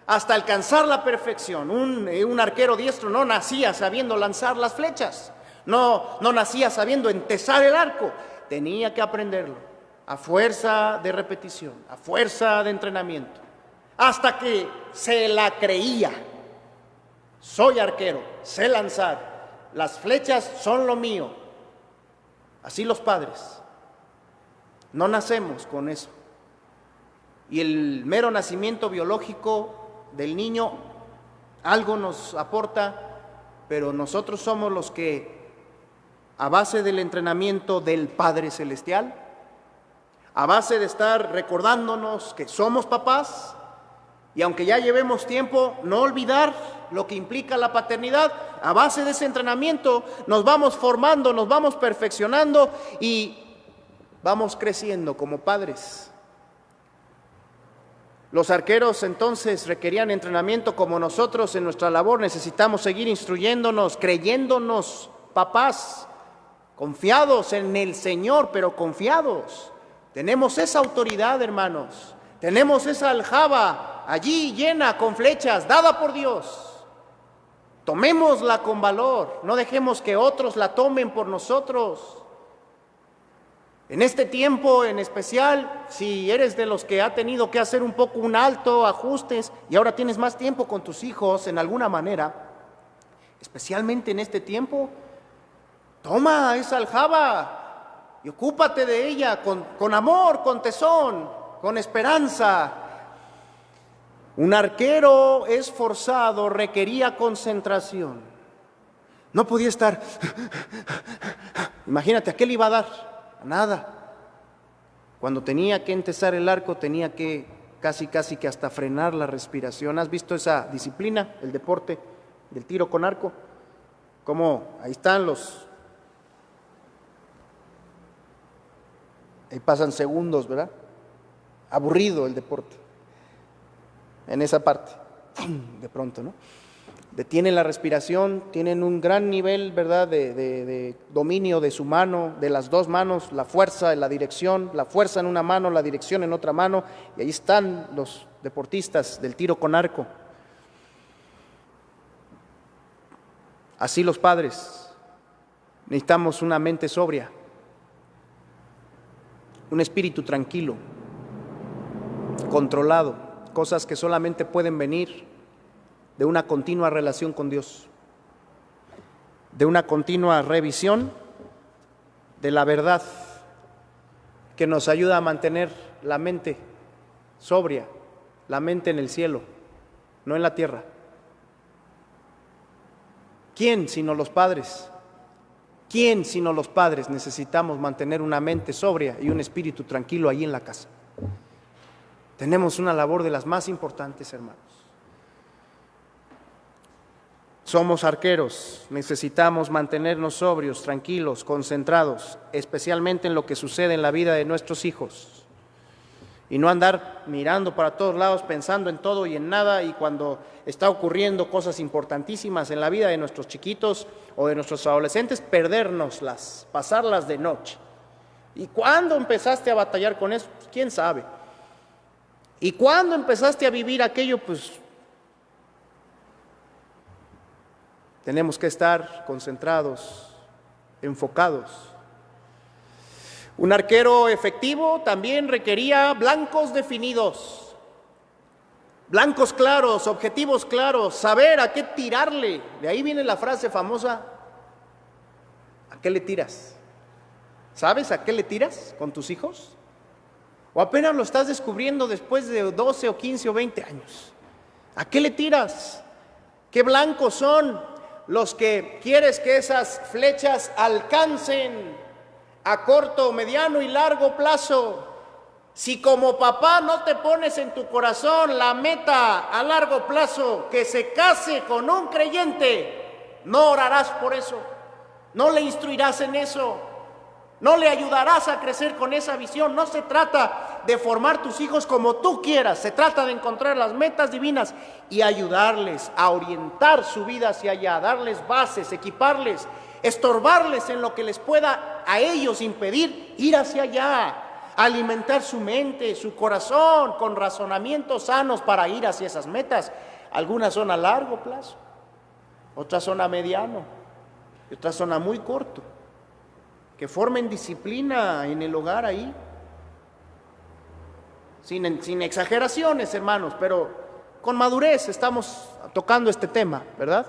hasta alcanzar la perfección. Un arquero diestro no nacía sabiendo lanzar las flechas. No nacía sabiendo entesar el arco, tenía que aprenderlo a fuerza de repetición, a fuerza de entrenamiento, hasta que se la creía. Soy arquero, sé lanzar, las flechas son lo mío. Así los padres, no nacemos con eso. Y el mero nacimiento biológico del niño algo nos aporta, pero nosotros somos los que, a base del entrenamiento del Padre Celestial, a base de estar recordándonos que somos papás, y aunque ya llevemos tiempo, no olvidar lo que implica la paternidad, a base de ese entrenamiento nos vamos formando, nos vamos perfeccionando y vamos creciendo como padres. Los arqueros entonces requerían entrenamiento como nosotros en nuestra labor. Necesitamos seguir instruyéndonos, creyéndonos papás, confiados en el Señor, pero confiados. Tenemos esa autoridad, hermanos. Tenemos esa aljaba allí llena con flechas, dada por Dios. Tomémosla con valor, no dejemos que otros la tomen por nosotros. En este tiempo en especial, si eres de los que ha tenido que hacer un poco un alto, ajustes, y ahora tienes más tiempo con tus hijos en alguna manera, especialmente en este tiempo, toma esa aljaba y ocúpate de ella con amor, con tesón, con esperanza. Un arquero esforzado requería concentración. No podía estar, imagínate, ¿a qué le iba a dar? A nada. Cuando tenía que entesar el arco, tenía que casi que hasta frenar la respiración. ¿Has visto esa disciplina, el deporte del tiro con arco? Como ahí están ahí pasan segundos, ¿verdad? Aburrido el deporte. En esa parte, de pronto, ¿no? Detienen la respiración, tienen un gran nivel, ¿verdad?, de dominio de su mano, de las dos manos, la fuerza en la dirección, la fuerza en una mano, la dirección en otra mano, y ahí están los deportistas del tiro con arco. Así los padres, necesitamos una mente sobria, un espíritu tranquilo, controlado, cosas que solamente pueden venir de una continua relación con Dios, de una continua revisión de la verdad que nos ayuda a mantener la mente sobria, la mente en el cielo, no en la tierra. ¿Quién sino los padres? ¿Quién sino los padres necesitamos mantener una mente sobria y un espíritu tranquilo ahí en la casa? Tenemos una labor de las más importantes, hermanos. Somos arqueros, necesitamos mantenernos sobrios, tranquilos, concentrados, especialmente en lo que sucede en la vida de nuestros hijos. Y no andar mirando para todos lados, pensando en todo y en nada, y cuando está ocurriendo cosas importantísimas en la vida de nuestros chiquitos o de nuestros adolescentes, perdérnoslas, pasarlas de noche. ¿Y cuándo empezaste a batallar con eso? Pues, ¿quién sabe? ¿Y cuándo empezaste a vivir aquello? Pues tenemos que estar concentrados, enfocados. Un arquero efectivo también requería blancos definidos, blancos claros, objetivos claros, saber a qué tirarle. De ahí viene la frase famosa, ¿a qué le tiras? ¿Sabes a qué le tiras con tus hijos? ¿O apenas lo estás descubriendo después de 12 o 15 o 20 años? ¿A qué le tiras? ¿Qué blancos son los que quieres que esas flechas alcancen a corto, mediano y largo plazo? Si como papá no te pones en tu corazón la meta a largo plazo, que se case con un creyente, no orarás por eso, no le instruirás en eso, no le ayudarás a crecer con esa visión. No se trata de formar tus hijos como tú quieras, se trata de encontrar las metas divinas y ayudarles a orientar su vida hacia allá, darles bases, equiparles, estorbarles en lo que les pueda a ellos impedir ir hacia allá, alimentar su mente, su corazón con razonamientos sanos para ir hacia esas metas. Algunas son a largo plazo, otras son a mediano y otras son a muy corto. Que formen disciplina en el hogar ahí, sin exageraciones, hermanos, pero con madurez estamos tocando este tema, ¿verdad?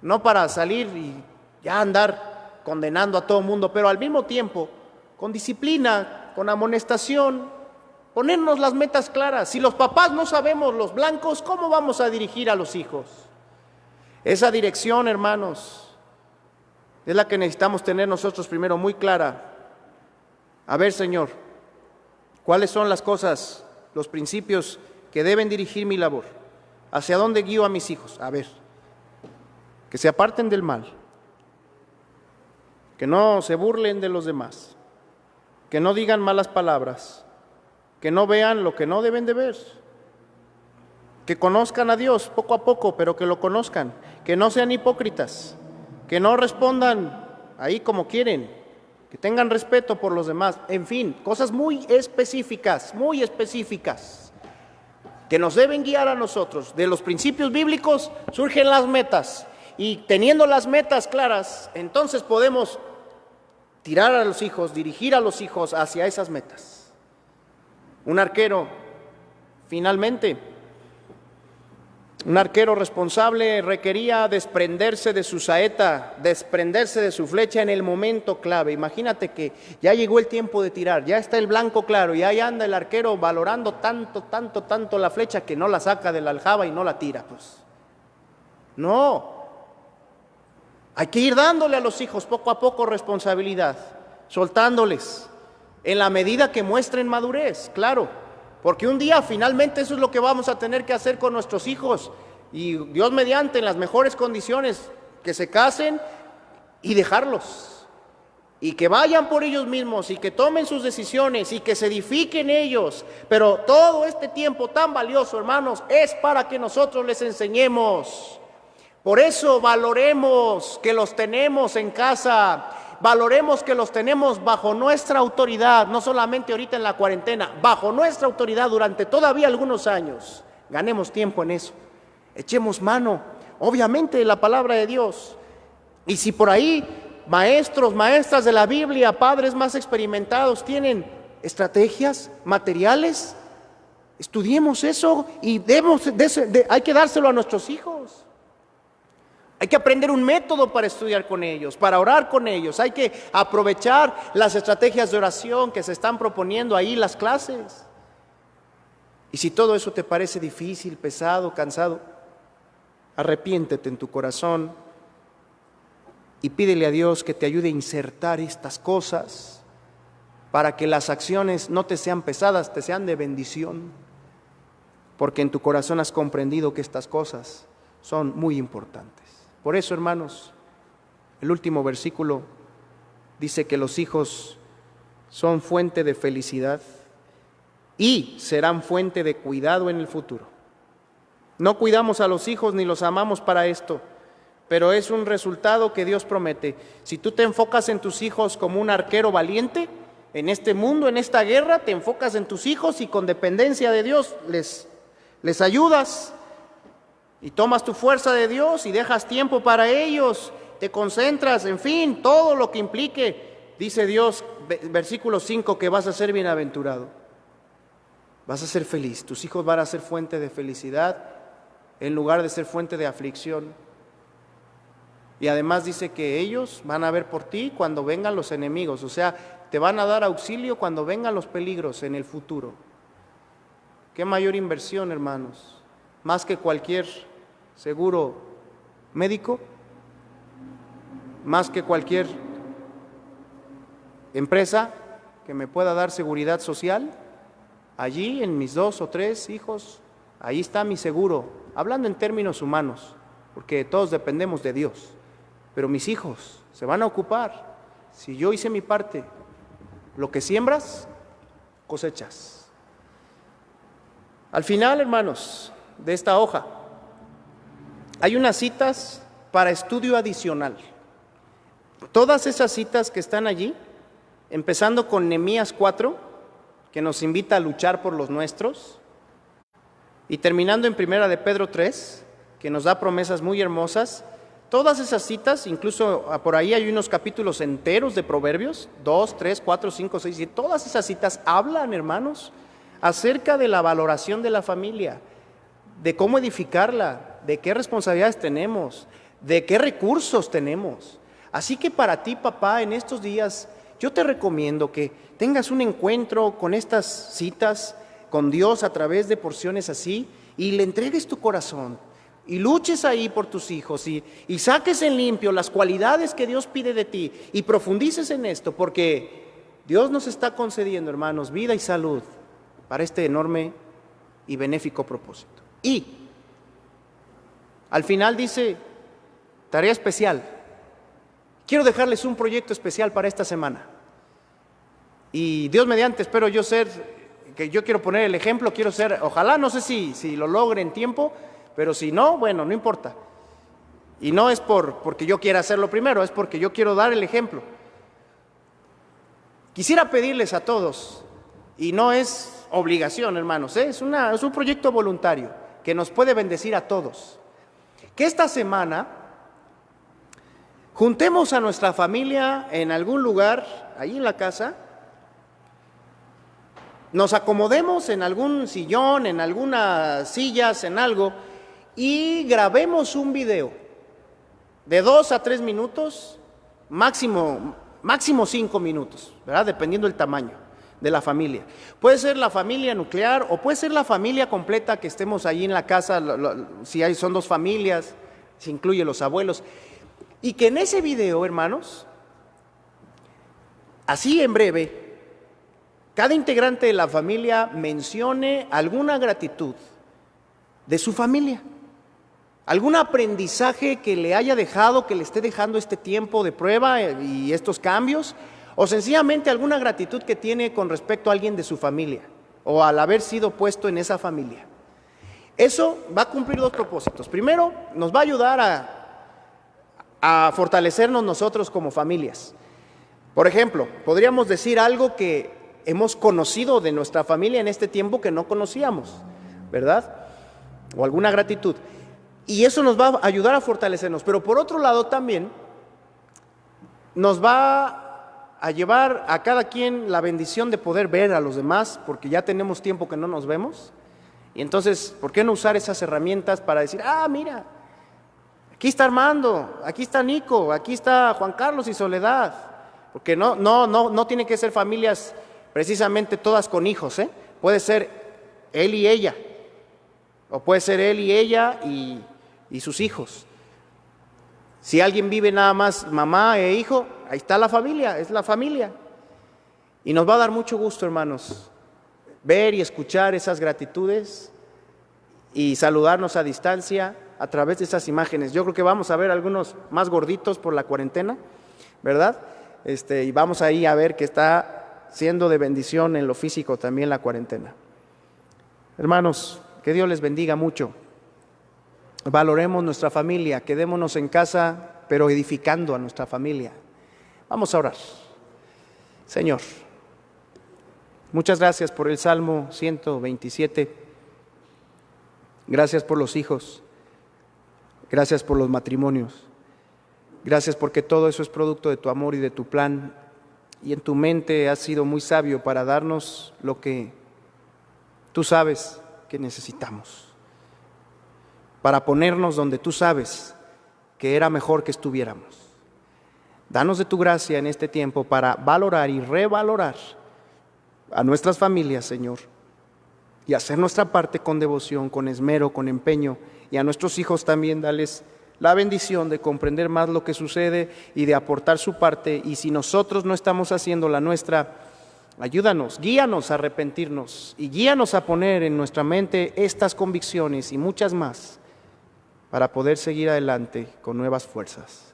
No para salir y ya andar condenando a todo el mundo, pero al mismo tiempo, con disciplina, con amonestación, ponernos las metas claras. Si los papás no sabemos los blancos, ¿cómo vamos a dirigir a los hijos? Esa dirección, hermanos, es la que necesitamos tener nosotros primero muy clara. A ver, Señor, ¿cuáles son las cosas, los principios que deben dirigir mi labor? ¿Hacia dónde guío a mis hijos? A ver, que se aparten del mal, que no se burlen de los demás, que no digan malas palabras, que no vean lo que no deben de ver, que conozcan a Dios poco a poco, pero que lo conozcan, que no sean hipócritas, que no respondan ahí como quieren, que tengan respeto por los demás, en fin, cosas muy específicas, que nos deben guiar a nosotros. De los principios bíblicos surgen las metas, y teniendo las metas claras, entonces podemos tirar a los hijos, dirigir a los hijos hacia esas metas. Un arquero, finalmente, un arquero responsable requería desprenderse de su saeta, desprenderse de su flecha en el momento clave. Imagínate que ya llegó el tiempo de tirar, ya está el blanco claro y ahí anda el arquero valorando tanto la flecha que no la saca de la aljaba y no la tira. Pues no, hay que ir dándole a los hijos poco a poco responsabilidad, soltándoles en la medida que muestren madurez, claro. Porque un día finalmente eso es lo que vamos a tener que hacer con nuestros hijos. Y Dios mediante, en las mejores condiciones, que se casen y dejarlos. Y que vayan por ellos mismos y que tomen sus decisiones y que se edifiquen ellos. Pero todo este tiempo tan valioso, hermanos, es para que nosotros les enseñemos. Por eso valoremos que los tenemos en casa. Valoremos que los tenemos bajo nuestra autoridad, no solamente ahorita en la cuarentena, bajo nuestra autoridad durante todavía algunos años. Ganemos tiempo en eso. Echemos mano, obviamente, de la palabra de Dios. Y si por ahí maestros, maestras de la Biblia, padres más experimentados tienen estrategias, materiales, estudiemos eso y hay que dárselo a nuestros hijos. Hay que aprender un método para estudiar con ellos, para orar con ellos. Hay que aprovechar las estrategias de oración que se están proponiendo ahí, las clases. Y si todo eso te parece difícil, pesado, cansado, arrepiéntete en tu corazón y pídele a Dios que te ayude a insertar estas cosas para que las acciones no te sean pesadas, te sean de bendición. Porque en tu corazón has comprendido que estas cosas son muy importantes. Por eso, hermanos, el último versículo dice que los hijos son fuente de felicidad y serán fuente de cuidado en el futuro. No cuidamos a los hijos ni los amamos para esto, pero es un resultado que Dios promete. Si tú te enfocas en tus hijos como un arquero valiente, en este mundo, en esta guerra, te enfocas en tus hijos y con dependencia de Dios les ayudas. Y tomas tu fuerza de Dios y dejas tiempo para ellos, te concentras, en fin, todo lo que implique. Dice Dios, versículo 5, que vas a ser bienaventurado. Vas a ser feliz, tus hijos van a ser fuente de felicidad en lugar de ser fuente de aflicción. Y además dice que ellos van a ver por ti cuando vengan los enemigos, o sea, te van a dar auxilio cuando vengan los peligros en el futuro. ¿Qué mayor inversión, hermanos? Más que cualquier seguro médico, más que cualquier empresa que me pueda dar seguridad social. Allí en mis 2 o 3 hijos, ahí está mi seguro, hablando en términos humanos, porque todos dependemos de Dios. Pero mis hijos se van a ocupar. Si yo hice mi parte, lo que siembras, cosechas. Al final, hermanos, de esta hoja, hay unas citas para estudio adicional. Todas esas citas que están allí, empezando con Nehemías 4, que nos invita a luchar por los nuestros, y terminando en Primera de Pedro 3, que nos da promesas muy hermosas. Todas esas citas, incluso por ahí hay unos capítulos enteros de Proverbios, 2, 3, 4, 5, 6, y todas esas citas hablan, hermanos, acerca de la valoración de la familia, de cómo edificarla, de qué responsabilidades tenemos, de qué recursos tenemos. Así que para ti, papá, en estos días, yo te recomiendo que tengas un encuentro con estas citas, con Dios a través de porciones así, y le entregues tu corazón. y luches ahí por tus hijos y saques en limpio las cualidades que Dios pide de ti y profundices en esto, porque Dios nos está concediendo, hermanos, vida y salud para este enorme y benéfico propósito. Y al final dice, tarea especial. Quiero dejarles un proyecto especial para esta semana. Y Dios mediante, espero yo quiero poner el ejemplo, quiero ser, ojalá, no sé si lo logre en tiempo, pero si no, bueno, no importa. Y no es porque yo quiera hacerlo primero, es porque yo quiero dar el ejemplo. Quisiera pedirles a todos, y no es obligación, hermanos, es un proyecto voluntario que nos puede bendecir a todos, que esta semana juntemos a nuestra familia en algún lugar, ahí en la casa, nos acomodemos en algún sillón, en algunas sillas, en algo, y grabemos un video de 2 a 3 minutos, máximo 5 minutos, ¿verdad? Dependiendo del tamaño de la familia. Puede ser la familia nuclear o puede ser la familia completa que estemos allí en la casa, son 2 familias, se incluye los abuelos. Y que en ese video, hermanos, así en breve, cada integrante de la familia mencione alguna gratitud de su familia, algún aprendizaje que le haya dejado, que le esté dejando este tiempo de prueba y estos cambios, o sencillamente alguna gratitud que tiene con respecto a alguien de su familia, o al haber sido puesto en esa familia. Eso va a cumplir 2 propósitos. Primero, nos va a ayudar a fortalecernos nosotros como familias. Por ejemplo, podríamos decir algo que hemos conocido de nuestra familia en este tiempo que no conocíamos, ¿verdad? O alguna gratitud. Y eso nos va a ayudar a fortalecernos. Pero por otro lado también nos va a llevar a cada quien la bendición de poder ver a los demás, porque ya tenemos tiempo que no nos vemos. Y entonces, ¿por qué no usar esas herramientas para decir, mira, aquí está Armando, aquí está Nico, aquí está Juan Carlos y Soledad? Porque no tienen que ser familias precisamente todas con hijos, ¿eh? Puede ser él y ella, o puede ser él y ella y sus hijos. Si alguien vive nada más mamá e hijo, ahí está la familia, es la familia. Y nos va a dar mucho gusto, hermanos, ver y escuchar esas gratitudes y saludarnos a distancia a través de esas imágenes. Yo creo que vamos a ver algunos más gorditos por la cuarentena, ¿verdad? Y vamos ahí a ver que está siendo de bendición en lo físico también la cuarentena. Hermanos, que Dios les bendiga mucho. Valoremos nuestra familia, quedémonos en casa, pero edificando a nuestra familia. Vamos a orar. Señor, muchas gracias por el Salmo 127. Gracias por los hijos. Gracias por los matrimonios. Gracias porque todo eso es producto de tu amor y de tu plan. Y en tu mente has sido muy sabio para darnos lo que tú sabes que necesitamos, para ponernos donde tú sabes que era mejor que estuviéramos. Danos de tu gracia en este tiempo para valorar y revalorar a nuestras familias, Señor, y hacer nuestra parte con devoción, con esmero, con empeño, y a nuestros hijos también dales la bendición de comprender más lo que sucede y de aportar su parte. Y si nosotros no estamos haciendo la nuestra, ayúdanos, guíanos a arrepentirnos y guíanos a poner en nuestra mente estas convicciones y muchas más para poder seguir adelante con nuevas fuerzas.